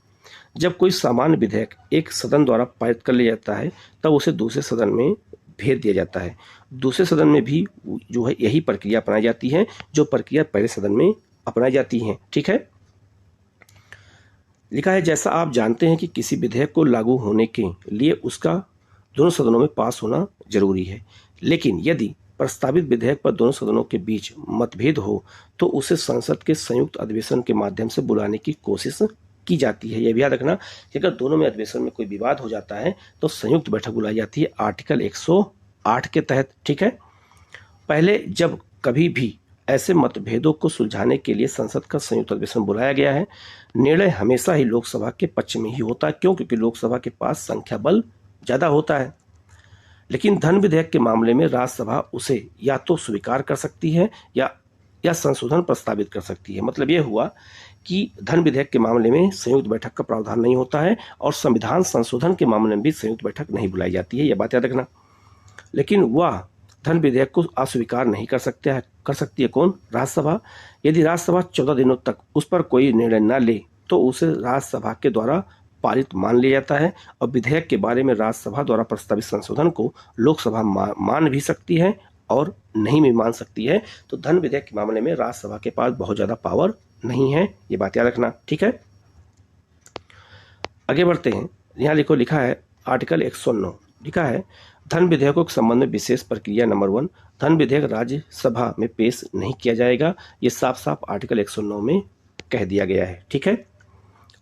जब कोई सामान्य विधेयक एक सदन द्वारा पारित कर लिया जाता है तब उसे दूसरे सदन में भेज दिया जाता है। दूसरे सदन में भी जो है यही प्रक्रिया अपनाई जाती है जो प्रक्रिया पहले सदन में अपनाई जाती है। ठीक है, लिखा है जैसा आप जानते हैं कि किसी विधेयक को लागू होने के लिए उसका दोनों सदनों में पास होना जरूरी है, लेकिन यदि प्रस्तावित विधेयक पर दोनों सदनों के बीच मतभेद हो तो उसे संसद के संयुक्त अधिवेशन के माध्यम से बुलाने की कोशिश की जाती है। यह भी याद रखना कि अगर दोनों में अधिवेशन में कोई विवाद हो जाता है तो संयुक्त बैठक बुलाई जाती है आर्टिकल 108 के तहत। ठीक है, पहले जब कभी भी ऐसे मतभेदों को सुलझाने के लिए संसद का संयुक्त अधिवेशन बुलाया गया है, निर्णय हमेशा ही लोकसभा के पक्ष में ही होता है। क्यों? क्योंकि लोकसभा के पास संख्या बल ज्यादा होता है। लेकिन धन विधेयक के मामले में राज्यसभा उसे या तो स्वीकार कर सकती है या संशोधन प्रस्तावित कर सकती है। मतलब यह हुआ कि धन विधेयक के मामले में संयुक्त बैठक का प्रावधान नहीं होता है और संविधान संशोधन के मामले में भी संयुक्त बैठक नहीं बुलाई जाती है, यह बात याद रखना। लेकिन वह धन विधेयक को अस्वीकार नहीं कर सकती है कौन? राज्यसभा। यदि राज्यसभा 14 दिनों तक उस पर कोई निर्णय न ले तो उसे राज्यसभा के द्वारा पारित मान लिया जाता है और विधेयक के बारे में राज्यसभा द्वारा प्रस्तावित संशोधन को लोकसभा मान भी सकती है और नहीं भी मान सकती है। तो धन विधेयक के मामले में राज्यसभा के पास बहुत ज्यादा पावर नहीं है, ये बात याद रखना। ठीक है, आगे बढ़ते हैं। यहाँ लिखा है आर्टिकल 109, लिखा है धन विधेयकों के संबंध में विशेष प्रक्रिया नंबर 1, धन विधेयक राज्यसभा में पेश नहीं किया जाएगा। ये साफ साफ आर्टिकल 109 में कह दिया गया है। ठीक है,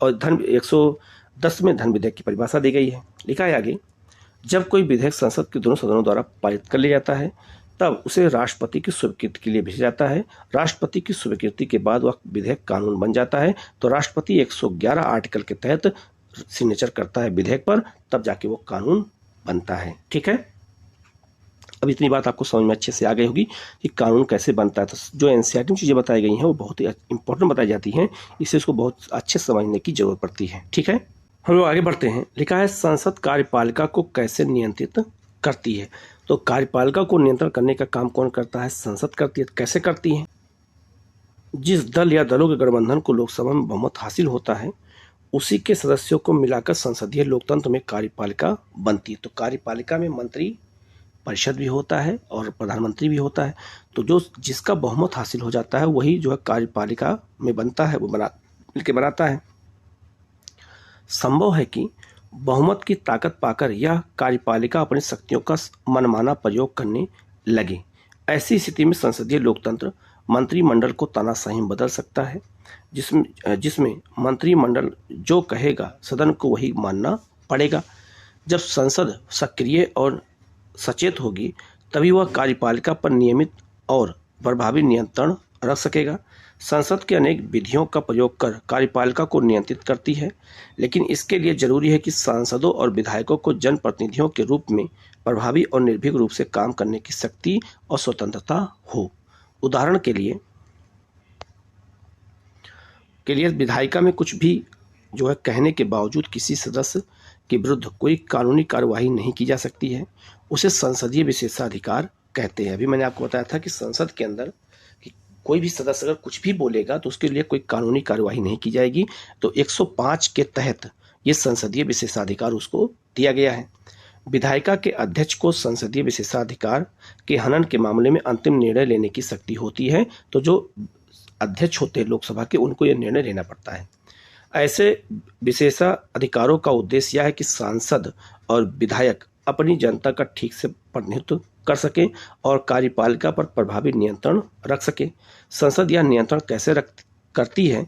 और 110 में धन विधेयक की परिभाषा दी गई है। लिखा है आगे, जब कोई विधेयक संसद के दोनों सदनों द्वारा पारित कर लिया जाता है तब उसे राष्ट्रपति की स्वीकृति के लिए भेजा जाता है। राष्ट्रपति की स्वीकृति के बाद वह विधेयक कानून बन जाता है। तो राष्ट्रपति 111 आर्टिकल के तहत सिग्नेचर करता है विधेयक पर, तब जाके वो कानून बनता है। ठीक है, अब इतनी बात आपको समझ में अच्छे से आ गई होगी कि कानून कैसे बनता है। तो जो एनसीईआरटी में चीज़ें बताई गई हैं वो बहुत ही इंपॉर्टेंट बताई जाती हैं, इससे उसको बहुत अच्छे से समझने की जरूरत पड़ती है। ठीक है, हम लोग आगे बढ़ते हैं। लिखा है संसद कार्यपालिका को कैसे नियंत्रित करती है। तो कार्यपालिका को नियंत्रण करने का काम कौन करता है? संसद करती है। कैसे करती है? जिस दल या दलों के गठबंधन को लोकसभा में बहुमत हासिल होता है उसी के सदस्यों को मिलाकर संसदीय लोकतंत्र में कार्यपालिका बनती है। तो कार्यपालिका में मंत्री परिषद भी होता है और प्रधानमंत्री भी होता है। तो जो जिसका बहुमत हासिल हो जाता है वही जो है कार्यपालिका में बनता है, वो मिलकर बनाता है। संभव है कि बहुमत की ताकत पाकर यह कार्यपालिका अपनी शक्तियों का मनमाना प्रयोग करने लगे। ऐसी स्थिति में संसदीय लोकतंत्र मंत्रिमंडल को तानाशाही बदल सकता है, जिसमें मंत्रिमंडल जो कहेगा सदन को वही मानना पड़ेगा। जब संसद सक्रिय और सचेत होगी तभी वह कार्यपालिका पर नियमित और प्रभावी नियंत्रण रख सकेगा। संसद के अनेक विधियों का प्रयोग कर कार्यपालिका को नियंत्रित करती है, लेकिन इसके लिए जरूरी है कि सांसदों और विधायकों को जनप्रतिनिधियों के रूप में प्रभावी और निर्भीक रूप से काम करने की शक्ति और स्वतंत्रता हो। उदाहरण के लिए विधायिका में कुछ भी जो है कहने के बावजूद किसी सदस्य के विरुद्ध कोई कानूनी कार्यवाही नहीं की जा सकती है, उसे संसदीय विशेषाधिकार कहते हैं। अभी मैंने आपको बताया था कि संसद के अंदर कोई भी सदस्य अगर कुछ भी बोलेगा तो उसके लिए कोई कानूनी कार्यवाही नहीं की जाएगी। तो 105 के तहत ये संसदीय विशेषाधिकार उसको दिया गया है। विधायिका के अध्यक्ष को संसदीय विशेषाधिकार के हनन के मामले में अंतिम निर्णय लेने की शक्ति होती है। तो जो अध्यक्ष होते हैं लोकसभा के, उनको यह निर्णय लेना पड़ता है। ऐसे विशेषाधिकारों का उद्देश्य यह है कि सांसद और विधायक अपनी जनता का ठीक से प्रतिनिधित्व कर सके और कार्यपालिका पर प्रभावी नियंत्रण रख सके। संसद यह नियंत्रण कैसे करती है,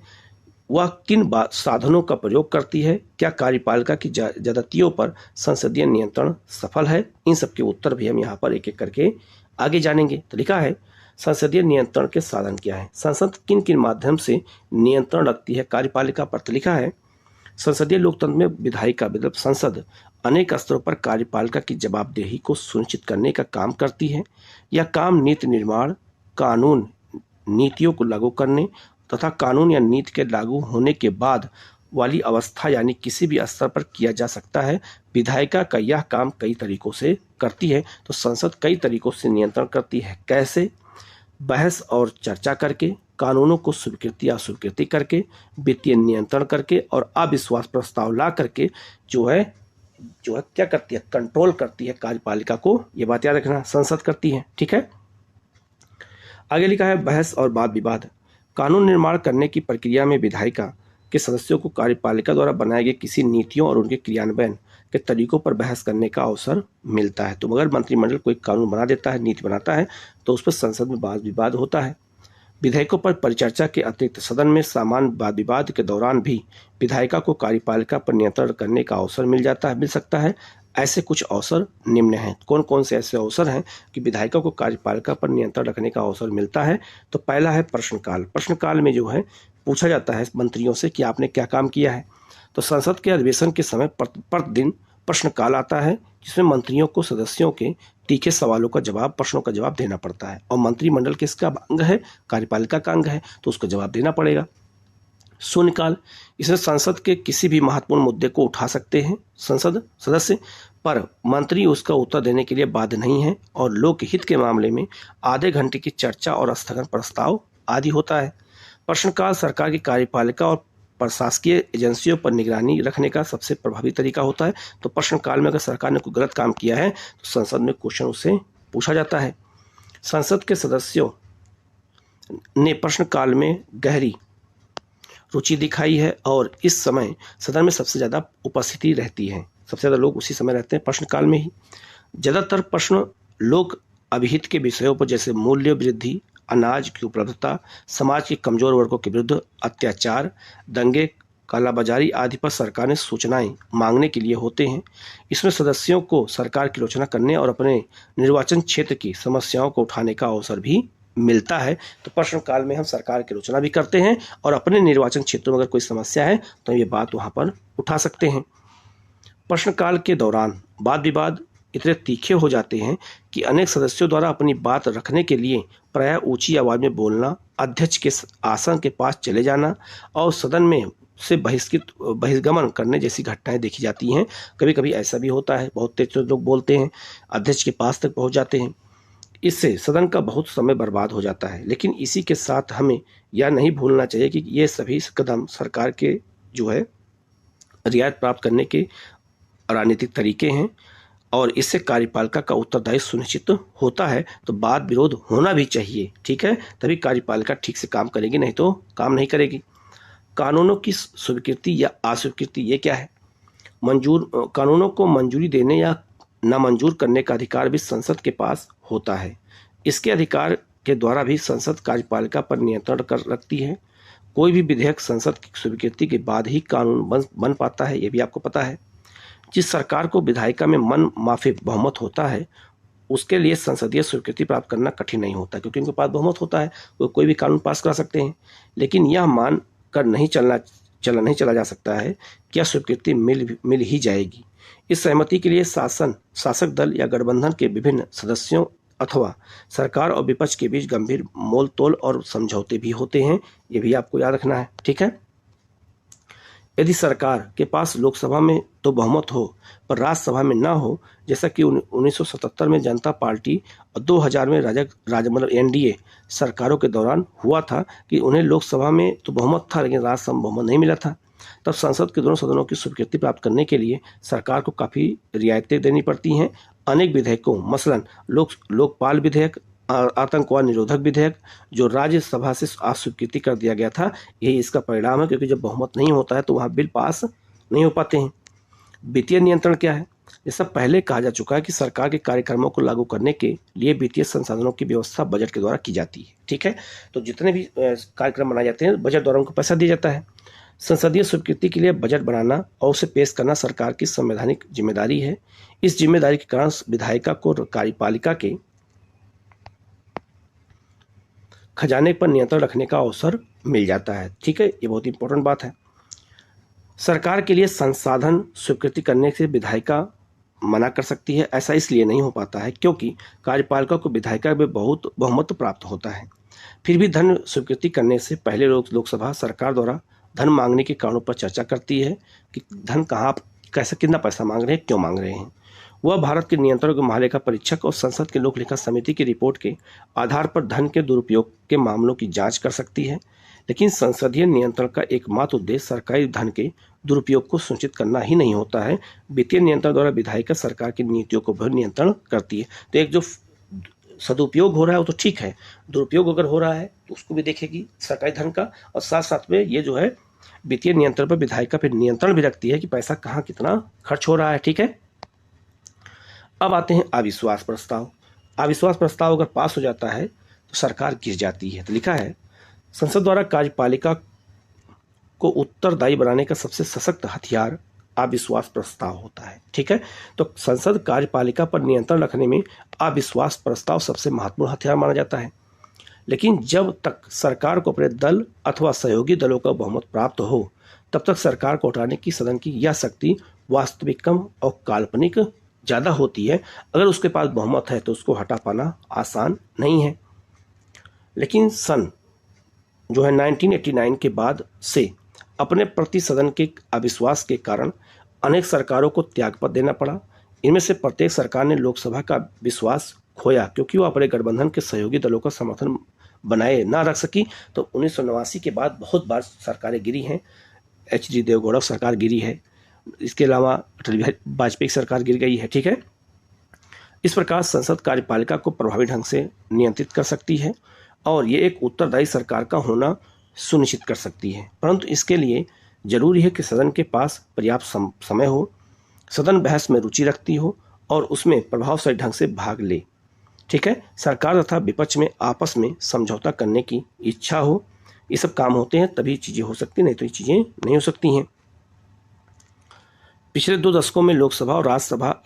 वह किन साधनों का प्रयोग करती है, क्या कार्यपालिका की ज्यादतियों पर संसदीय नियंत्रण सफल है, इन सब के उत्तर भी हम यहाँ पर एक एक करके आगे जानेंगे। तो लिखा है संसदीय नियंत्रण के साधन क्या है, संसद किन किन माध्यम से नियंत्रण रखती है कार्यपालिका पर। तो लिखा है संसदीय लोकतंत्र में विधायिका मतलब संसद अनेक स्तरों पर कार्यपालिका की जवाबदेही को सुनिश्चित करने का काम करती है। यह काम नीति निर्माण, कानून नीतियों को लागू करने तथा कानून या नीति के लागू होने के बाद वाली अवस्था यानी किसी भी स्तर पर किया जा सकता है। विधायिका का यह काम कई तरीकों से करती है। तो संसद कई तरीकों से नियंत्रण करती है। कैसे? बहस और चर्चा करके, कानूनों को स्वीकृति या अस्वीकृति करके, वित्तीय नियंत्रण करके और अविश्वास प्रस्ताव ला करके जो है क्या करती है, कंट्रोल करती है कार्यपालिका को। ये बात याद रखना, संसद करती है। ठीक है, आगे लिखा है बहस और वाद विवाद। कानून निर्माण करने की प्रक्रिया में विधायिका के सदस्यों को कार्यपालिका द्वारा बनाए गए किसी नीतियों और उनके क्रियान्वयन के तरीकों पर बहस करने का अवसर मिलता है। तो अगर मंत्रिमंडल कोई कानून बना देता है, नीति बनाता है, तो उस पर संसद में वाद विवाद होता है। विधेयकों पर परिचर्चा के अतिरिक्त सदन में सामान्य वाद विवाद के दौरान भी विधायिका को कार्यपालिका पर नियंत्रण करने का अवसर मिल सकता है। ऐसे कुछ अवसर निम्न हैं। कौन कौन से ऐसे अवसर हैं कि विधायिका को कार्यपालिका पर नियंत्रण रखने का अवसर मिलता है? तो पहला है प्रश्नकाल। प्रश्नकाल में जो है पूछा जाता है मंत्रियों से कि आपने क्या काम किया है। तो संसद के अधिवेशन के समय प्रतिदिन प्रश्नकाल आता है, जिसमें मंत्रियों को सदस्यों के तीखे सवालों का जवाब, प्रश्नों का जवाब देना पड़ता है। और मंत्रिमंडल किसका अंग है? कार्यपालिका का अंग है, तो उसको जवाब देना पड़ेगा। शून्यकाल, इसमें संसद के किसी भी महत्वपूर्ण मुद्दे को उठा सकते हैं संसद सदस्य, पर मंत्री उसका उत्तर देने के लिए बाध्य नहीं है और लोकहित के मामले में आधे घंटे की चर्चा और स्थगन प्रस्ताव आदि होता है। प्रश्नकाल सरकार की कार्यपालिका और प्रशासकीय एजेंसियों पर निगरानी रखने का सबसे प्रभावी तरीका होता है। तो प्रश्नकाल में अगर सरकार ने कोई गलत काम किया है तो संसद में क्वेश्चन उससे पूछा जाता है। संसद के सदस्यों ने प्रश्नकाल में गहरी रुचि दिखाई है और इस समय सदन में सबसे ज़्यादा उपस्थिति रहती है, सबसे ज़्यादा लोग उसी समय रहते हैं प्रश्नकाल में ही। ज़्यादातर प्रश्न लोक अभिहित के विषयों पर, जैसे मूल्य वृद्धि, अनाज की उपलब्धता, समाज के कमजोर वर्गों के विरुद्ध अत्याचार, दंगे, कालाबाजारी आदि पर सरकार ने सूचनाएं मांगने के लिए होते हैं। इसमें सदस्यों को सरकार की आलोचना करने और अपने निर्वाचन क्षेत्र की समस्याओं को उठाने का अवसर भी मिलता है। तो प्रश्नकाल में हम सरकार की आलोचना भी करते हैं और अपने निर्वाचन क्षेत्रों में अगर कोई समस्या है तो ये बात वहाँ पर उठा सकते हैं। प्रश्नकाल के दौरान वाद विवाद इतने तीखे हो जाते हैं कि अनेक सदस्यों द्वारा अपनी बात रखने के लिए प्रायः ऊंची आवाज में बोलना, अध्यक्ष के आसन के पास चले जाना और सदन में से बहिष्गमन करने जैसी घटनाएं देखी जाती हैं। कभी कभी ऐसा भी होता है, बहुत तेज लोग बोलते हैं, अध्यक्ष के पास तक पहुंच जाते हैं। इससे सदन का बहुत समय बर्बाद हो जाता है। लेकिन इसी के साथ हमें यह नहीं भूलना चाहिए कि ये सभी कदम सरकार के जो है रियायत प्राप्त करने के राजनीतिक तरीके हैं और इससे कार्यपालिका का उत्तरदायित्व सुनिश्चित होता है। तो वाद विरोध होना भी चाहिए, ठीक है, तभी कार्यपालिका ठीक से काम करेगी, नहीं तो काम नहीं करेगी। कानूनों की स्वीकृति या अस्वीकृति ये क्या है? कानूनों को मंजूरी देने या नामंजूर करने का अधिकार भी संसद के पास होता है। इसके अधिकार के द्वारा भी संसद कार्यपालिका पर नियंत्रण कर रखती है। कोई भी विधेयक संसद की स्वीकृति के बाद ही कानून बन पाता है, ये भी आपको पता है। जिस सरकार को विधायिका में मन माफी बहुमत होता है उसके लिए संसदीय स्वीकृति प्राप्त करना कठिन नहीं होता, क्योंकि उनके पास बहुमत होता है, वो कोई भी कानून पास करा सकते हैं। लेकिन यह मान कर नहीं चला जा सकता है कि यह स्वीकृति मिल ही जाएगी। इस सहमति के लिए शासक दल या गठबंधन के विभिन्न सदस्यों अथवा सरकार और विपक्ष के बीच गंभीर मोल तोल और समझौते भी होते हैं, ये भी आपको याद रखना है, ठीक है। यदि सरकार के पास लोकसभा में तो बहुमत हो पर राज्यसभा में ना हो, जैसा कि 1977 में जनता पार्टी और 2000 में मतलब एनडीए सरकारों के दौरान हुआ था कि उन्हें लोकसभा में तो बहुमत था लेकिन राज्यसभा में बहुमत नहीं मिला था, तब संसद के दोनों सदनों की स्वीकृति प्राप्त करने के लिए सरकार को काफ़ी रियायतें देनी पड़ती हैं। अनेक विधेयकों मसलन लोकपाल विधेयक, आतंकवाद निरोधक विधेयक जो राज्यसभा से अस्वीकृति कर दिया गया था, यही इसका परिणाम है, क्योंकि जब बहुमत नहीं होता है तो वहाँ बिल पास नहीं हो पाते हैं। वित्तीय नियंत्रण क्या है? जैसा पहले कहा जा चुका है कि सरकार के कार्यक्रमों को लागू करने के लिए वित्तीय संसाधनों की व्यवस्था बजट के द्वारा की जाती है, ठीक है। तो जितने भी कार्यक्रम बनाए जाते हैं बजट द्वारा उनको पैसा दिया जाता है। संसदीय स्वीकृति के लिए बजट बनाना और उसे पेश करना सरकार की संवैधानिक जिम्मेदारी है। इस जिम्मेदारी के कारण विधायिका को कार्यपालिका के खजाने पर नियंत्रण रखने का अवसर मिल जाता है, ठीक है, ये बहुत इंपॉर्टेंट बात है। सरकार के लिए संसाधन स्वीकृति करने से विधायिका मना कर सकती है। ऐसा इसलिए नहीं हो पाता है क्योंकि कार्यपालिका को विधायिका में बहुत बहुमत प्राप्त होता है। फिर भी धन स्वीकृति करने से पहले लोकसभा सरकार द्वारा धन मांगने के कारणों पर चर्चा करती है कि धन कहाँ कैसे कितना पैसा मांग रहे हैं, क्यों मांग रहे हैं। वह भारत के नियंत्रक महालेखा परीक्षक और संसद के लोक लेखा समिति की रिपोर्ट के आधार पर धन के दुरुपयोग के मामलों की जांच कर सकती है। लेकिन संसदीय नियंत्रण का एकमात्र उद्देश्य सरकारी धन के दुरुपयोग को सुनिश्चित करना ही नहीं होता है। वित्तीय नियंत्रण द्वारा विधायिका सरकार की नीतियों को भी नियंत्रण करती है। तो एक जो सदुपयोग हो रहा है वो तो ठीक है, दुरुपयोग अगर हो रहा है तो उसको भी देखेगी सरकारी धन का, और साथ साथ में ये जो है वित्तीय नियंत्रण पर विधायिका फिर नियंत्रण भी रखती है कि पैसा कहाँ कितना खर्च हो रहा है। ठीक है, अब आते हैं अविश्वास प्रस्ताव। अविश्वास प्रस्ताव अगर पास हो जाता है तो सरकार गिर जाती है। तो लिखा है, संसद द्वारा कार्यपालिका को उत्तरदायी बनाने का सबसे सशक्त हथियार अविश्वास प्रस्ताव होता है। ठीक है, तो संसद कार्यपालिका पर नियंत्रण रखने में अविश्वास प्रस्ताव सबसे महत्वपूर्ण हथियार माना जाता है। लेकिन जब तक सरकार को अपने दल अथवा सहयोगी दलों का बहुमत प्राप्त हो, तब तक सरकार को हटाने की सदन की यह शक्ति वास्तविक कम और काल्पनिक ज़्यादा होती है। अगर उसके पास बहुमत है तो उसको हटा पाना आसान नहीं है। लेकिन सन जो है 1989 के बाद से अपने प्रति सदन के अविश्वास के कारण अनेक सरकारों को त्यागपत्र देना पड़ा। इनमें से प्रत्येक सरकार ने लोकसभा का विश्वास खोया क्योंकि वो अपने गठबंधन के सहयोगी दलों का समर्थन बनाए ना रख सकी। तो 1989 के बाद बहुत बार सरकारें गिरी हैं। HD देवगौड़ा सरकार गिरी है, इसके अलावा अटल बिहारी वाजपेयी सरकार गिर गई है। ठीक है, इस प्रकार संसद कार्यपालिका को प्रभावी ढंग से नियंत्रित कर सकती है और ये एक उत्तरदायी सरकार का होना सुनिश्चित कर सकती है। परंतु इसके लिए जरूरी है कि सदन के पास पर्याप्त समय हो, सदन बहस में रुचि रखती हो और उसमें प्रभावशाली ढंग से भाग ले। ठीक है, सरकार तथा विपक्ष में आपस में समझौता करने की इच्छा हो, ये सब काम होते हैं तभी चीज़ें हो सकती, नहीं तो ये चीज़ें नहीं हो सकती हैं। पिछले 2 दशकों में लोकसभा और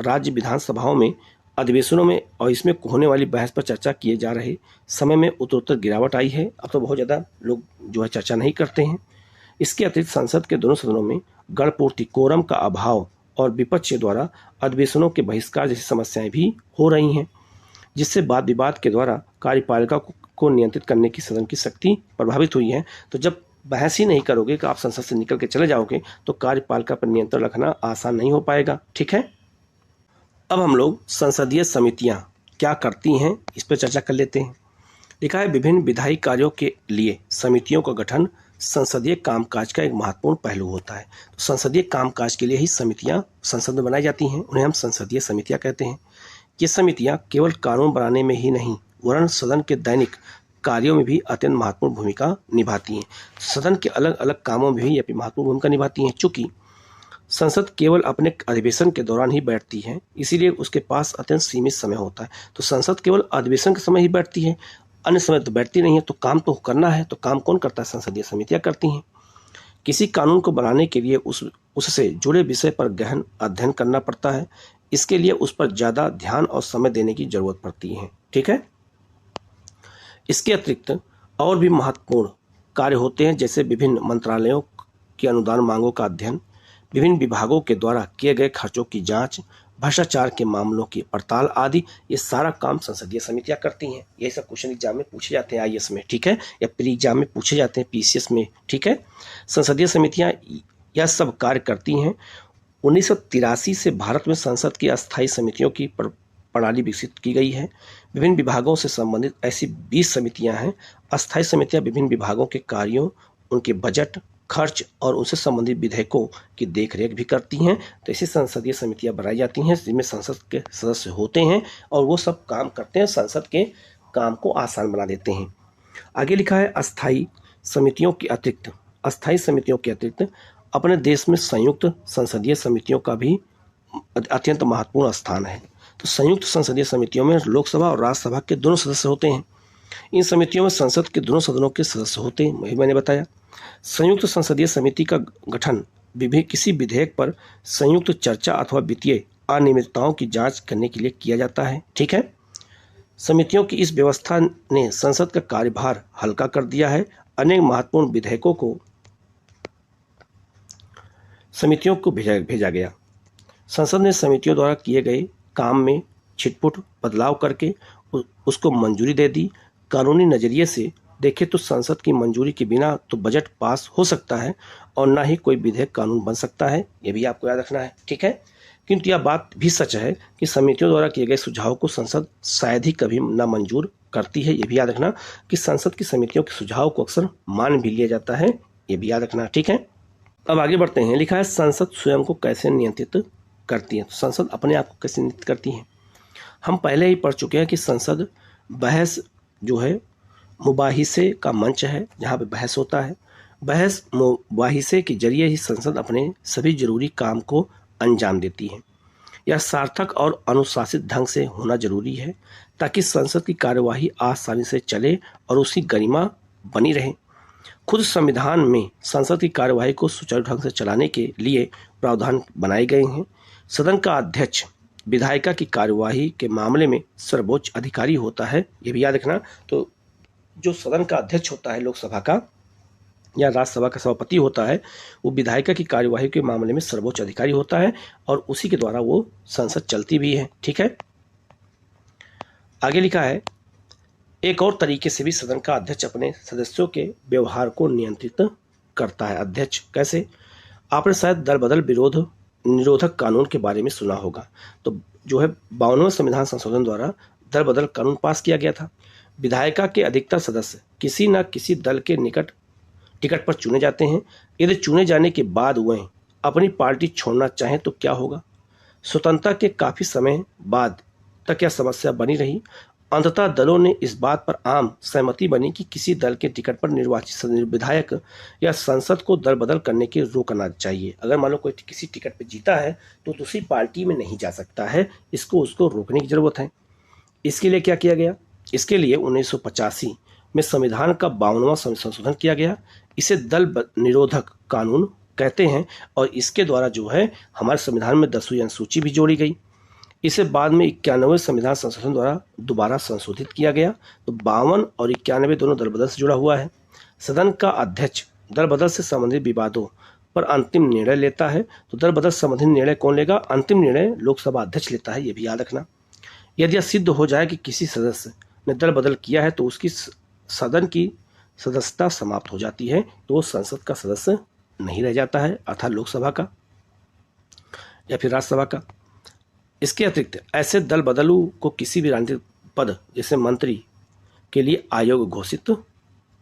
राज्य विधानसभाओं में अधिवेशनों में और इसमें होने वाली बहस पर चर्चा किए जा रहे समय में उत्तरोत्तर गिरावट आई है। अब तो बहुत ज़्यादा लोग जो है चर्चा नहीं करते हैं। इसके अतिरिक्त संसद के दोनों सदनों में गणपूर्ति, कोरम का अभाव और विपक्ष द्वारा अधिवेशनों के बहिष्कार जैसी समस्याएं भी हो रही हैं, जिससे वाद विवाद के द्वारा कार्यपालिका को नियंत्रित करने की सदन की शक्ति प्रभावित हुई है। तो जब बहस ही नहीं करोगे कि आप संसद से निकल के चले जाओगे तो कार्यपालिका पर नियंत्रण रखना आसान नहीं हो पाएगा। ठीक है, अब हम लोग संसदीय समितियां क्या करती हैं इस पर चर्चा कर लेते हैं। लिखा है, विभिन्न विधायी कार्यों के लिए समितियों का गठन संसदीय कामकाज का एक महत्वपूर्ण पहलू होता है। तो संसदीय कामकाज के लिए ही समितियां संसद में बनाई जाती हैं, उन्हें हम संसदीय समितियां कहते हैं। ये समितियां केवल कानून बनाने में ही नहीं वरन सदन के दैनिक कार्यों में भी अत्यंत महत्वपूर्ण भूमिका निभाती हैं। सदन के अलग अलग कामों में भी ये महत्वपूर्ण भूमिका निभाती हैं। चूँकि संसद केवल अपने अधिवेशन के दौरान ही बैठती है, इसीलिए उसके पास अत्यंत सीमित समय होता है। तो संसद केवल अधिवेशन के समय ही बैठती है, अन्य समय तो बैठती नहीं है। तो काम तो करना है, तो काम कौन करता है? संसदीय समितियां करती हैं। किसी कानून को बनाने के लिए उससे जुड़े विषय पर गहन अध्ययन करना पड़ता है। इसके लिए उस पर ज़्यादा ध्यान और समय देने की जरूरत पड़ती है। ठीक है, इसके अतिरिक्त और भी महत्वपूर्ण कार्य होते हैं, जैसे विभिन्न मंत्रालयों की अनुदान मांगों का अध्ययन, विभिन्न विभागों के द्वारा किए गए खर्चों की जांच, भ्रष्टाचार के मामलों की पड़ताल आदि। ये सारा काम संसदीय समितियां करती हैं। ये सब क्वेश्चन एग्जाम में पूछे जाते हैं IAS में। ठीक है, या प्री एग्जाम में पूछे जाते हैं PCS में। ठीक है, संसदीय समितियां यह सब कार्य करती हैं। 1983 से भारत में संसद की अस्थायी समितियों की प्रणाली विकसित की गई है। विभिन्न विभागों से संबंधित ऐसी 20 समितियां हैं। अस्थायी समितियां विभिन्न विभागों के कार्यों, उनके बजट, खर्च और उनसे संबंधित विधेयकों की देखरेख भी करती हैं। तो ऐसी संसदीय समितियां बनाई जाती हैं जिनमें संसद के सदस्य होते हैं और वो सब काम करते हैं, संसद के काम को आसान बना देते हैं। आगे लिखा है, अस्थायी समितियों के अतिरिक्त अपने देश में संयुक्त संसदीय समितियों का भी अत्यंत महत्वपूर्ण स्थान है। तो संयुक्त संसदीय समितियों में लोकसभा और राज्यसभा के दोनों सदस्य होते हैं। इन समितियों में संसद के दोनों सदनों के सदस्य होते हैं, वही मैंने बताया। संयुक्त संसदीय समिति का गठन किसी विधेयक पर संयुक्त चर्चा अथवा वित्तीय अनियमितताओं की जांच करने के लिए किया जाता है। ठीक है, समितियों की इस व्यवस्था ने संसद का कार्यभार हल्का कर दिया है। अनेक महत्वपूर्ण विधेयकों को समितियों को भेजा गया। संसद ने समितियों द्वारा किए गए काम में छिटपुट बदलाव करके उसको मंजूरी दे दी। कानूनी नजरिए से देखें तो संसद की मंजूरी के बिना तो बजट पास हो सकता है और ना ही कोई विधेयक कानून बन सकता है, ये भी आपको याद रखना है, ठीक है। किंतु यह बात भी सच है कि समितियों द्वारा किए गए सुझाव को संसद शायद ही कभी ना मंजूर करती है, ये भी याद रखना कि संसद की समितियों के सुझाव को अक्सर मान भी लिया जाता है, ये भी याद रखना, ठीक है। अब आगे बढ़ते हैं। लिखा है संसद स्वयं को कैसे नियंत्रित करती है। तो संसद अपने आप को कैसे नियंत्रित करती है। हम पहले ही पढ़ चुके हैं कि संसद बहस जो है मुबाहिसे का मंच है, जहाँ पे बहस होता है। बहस मुबाहिसे के जरिए ही संसद अपने सभी जरूरी काम को अंजाम देती है। यह सार्थक और अनुशासित ढंग से होना जरूरी है ताकि संसद की कार्यवाही आसानी से चले और उसकी गरिमा बनी रहे। खुद संविधान में संसद की कार्यवाही को सुचारू ढंग से चलाने के लिए प्रावधान बनाए गए हैं। सदन का अध्यक्ष विधायिका की कार्यवाही के मामले में सर्वोच्च अधिकारी होता है, ये भी याद रखना। तो जो सदन का अध्यक्ष होता है लोकसभा का या राज्यसभा का सभापति होता है, वो विधायिका की कार्यवाही के मामले में सर्वोच्च अधिकारी होता है और उसी के द्वारा वो संसद चलती भी है, ठीक है। आगे लिखा है एक और तरीके से भी सदन का अध्यक्ष अपने सदस्यों के व्यवहार को नियंत्रित करता है। अध्यक्ष कैसे? आपने शायद दल बदल विरोध निरोधक कानून के बारे में सुना होगा। तो जो है 52वें संविधान संशोधन द्वारा दल बदल कानून पास किया गया था। विधायिका के अधिकतर सदस्य किसी न किसी दल के निकट टिकट पर चुने जाते हैं। यदि चुने जाने के बाद वह अपनी पार्टी छोड़ना चाहें तो क्या होगा? स्वतंत्रता के काफी समय बाद तक यह समस्या बनी रही। अंततः दलों ने इस बात पर आम सहमति बनी कि किसी दल के टिकट पर निर्वाचित विधायक या सांसद को दल बदल करने के रोकना चाहिए। अगर मान लो कोई किसी टिकट पर जीता है तो दूसरी पार्टी में नहीं जा सकता है, उसको रोकने की जरूरत है। इसके लिए क्या किया गया? इसके लिए 1985 में संविधान का 52वां संशोधन किया गया। इसे दल निरोधक कानून कहते हैं और इसके द्वारा जो है हमारे संविधान में 10वीं अनुसूची भी जोड़ी गई। इसे बाद में 91वें संविधान संशोधन द्वारा दोबारा संशोधित किया गया। तो 52 और 91 दोनों दल बदल से जुड़ा हुआ है। सदन का अध्यक्ष दल बदल से संबंधित विवादों पर अंतिम निर्णय लेता है। तो दल बदल संबंधित निर्णय कौन लेगा? अंतिम निर्णय लोकसभा अध्यक्ष लेता है, ये भी याद रखना। यदि यह सिद्ध हो जाए कि किसी सदस्य ने दल बदल किया है तो उसकी सदन की सदस्यता समाप्त हो जाती है, तो वो संसद का सदस्य नहीं रह जाता है, अर्थात लोकसभा का या फिर राज्यसभा का। इसके अतिरिक्त ऐसे दल बदलू को किसी भी राजनीतिक पद जैसे मंत्री के लिए आयोग घोषित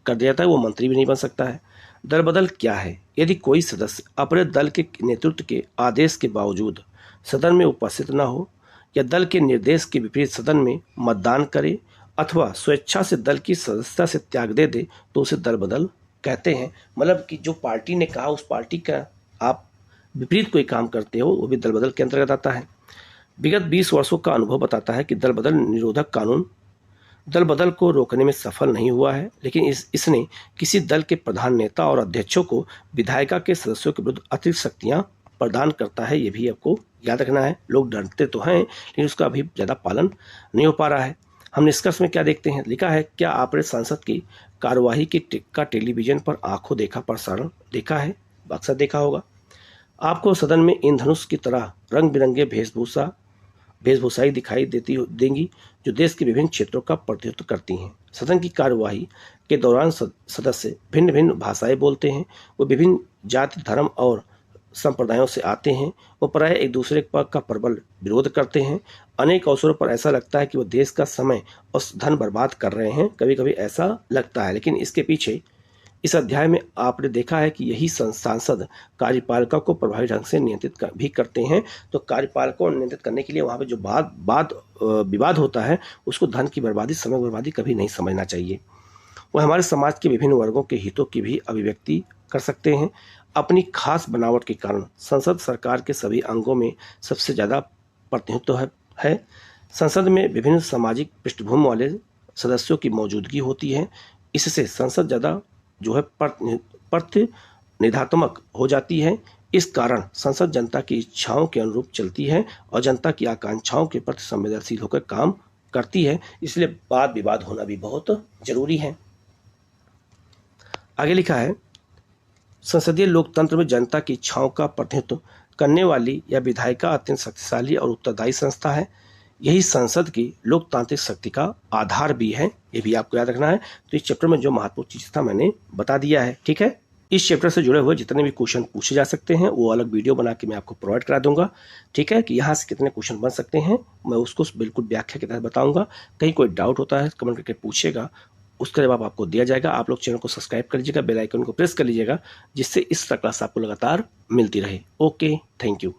कर दिया जाता है, वो मंत्री भी नहीं बन सकता है। दल बदल क्या है? यदि कोई सदस्य अपने दल के नेतृत्व के आदेश के बावजूद सदन में उपस्थित न हो या दल के निर्देश के विपरीत सदन में मतदान करे अथवा स्वेच्छा से दल की सदस्यता से त्याग दे तो उसे दल बदल कहते हैं। मतलब कि जो पार्टी ने कहा उस पार्टी का आप विपरीत कोई काम करते हो, वो भी दल बदल के अंतर्गत आता है। विगत 20 वर्षों का अनुभव बताता है कि दल बदल निरोधक कानून दल बदल को रोकने में सफल नहीं हुआ है, लेकिन इसने किसी दल के प्रधान नेता और अध्यक्षों को विधायिका के सदस्यों के विरुद्ध अतिरिक्त शक्तियां प्रदान करता है, ये भी आपको याद रखना है। लोग डरते तो हैं लेकिन उसका अभी ज़्यादा पालन नहीं हो पा रहा है। हम निष्कर्ष में क्या देखते हैं? लिखा है क्या आपने संसद की कार्यवाही का टेलीविजन पर आंखों देखा प्रसारण देखा है? अक्सर देखा होगा। आपको सदन में इंद्रधनुष की तरह रंग बिरंगे वेशभूषाएं दिखाई देंगी जो देश के विभिन्न क्षेत्रों का प्रतिनिधित्व करती हैं। सदन की कार्यवाही के दौरान सदस्य भिन्न भिन्न भाषाएं बोलते हैं। वो विभिन्न जाति धर्म और संप्रदायों से आते हैं। वो प्राय एक दूसरे का प्रबल विरोध करते हैं। अनेक अवसरों पर ऐसा लगता है कि वो देश का समय और धन बर्बाद कर रहे हैं, कभी कभी ऐसा लगता है। लेकिन इसके पीछे इस अध्याय में आपने देखा है कि यही सांसद कार्यपालिका को प्रभावी ढंग से नियंत्रित भी करते हैं। तो कार्यपालिका को नियंत्रित करने के लिए वहाँ पे जो विवाद होता है उसको धन की बर्बादी, समय बर्बादी कभी नहीं समझना चाहिए। वह हमारे समाज के विभिन्न वर्गों के हितों की भी अभिव्यक्ति कर सकते हैं। अपनी खास बनावट के कारण संसद सरकार के सभी अंगों में सबसे ज़्यादा प्रतिनिधित्व है। संसद में विभिन्न सामाजिक पृष्ठभूमि वाले सदस्यों की मौजूदगी होती है। इससे संसद ज़्यादा जो है प्रतिनिधात्मक हो जाती है। इस कारण संसद जनता की इच्छाओं के अनुरूप चलती है और जनता की आकांक्षाओं के प्रति संवेदनशील होकर काम करती है। इसलिए वाद विवाद होना भी बहुत जरूरी है। आगे लिखा है संसदीय लोकतंत्र में जनता की इच्छाओं का प्रतिनिधित्व करने वाली यह विधायिका अत्यंत शक्तिशाली और उत्तरदायी संस्था है। यही संसद की लोकतांत्रिक शक्ति का आधार भी है, ये भी आपको याद रखना है। तो इस चैप्टर में जो महत्वपूर्ण चीज था मैंने बता दिया है, ठीक है। इस चैप्टर से जुड़े हुए जितने भी क्वेश्चन पूछे जा सकते हैं वो अलग वीडियो बना के मैं आपको प्रोवाइड करा दूंगा, ठीक है, कि यहाँ से कितने क्वेश्चन बन सकते हैं मैं उसको बिल्कुल व्याख्या के तहत बताऊंगा। कहीं कोई डाउट होता है कमेंट करके पूछेगा, उसका जवाब आपको दिया जाएगा। आप लोग चैनल को सब्सक्राइब कर लीजिएगा, बेल आइकन को प्रेस कर लीजिएगा, जिससे इस तरह क्लास आपको लगातार मिलती रहे। Okay, thank you.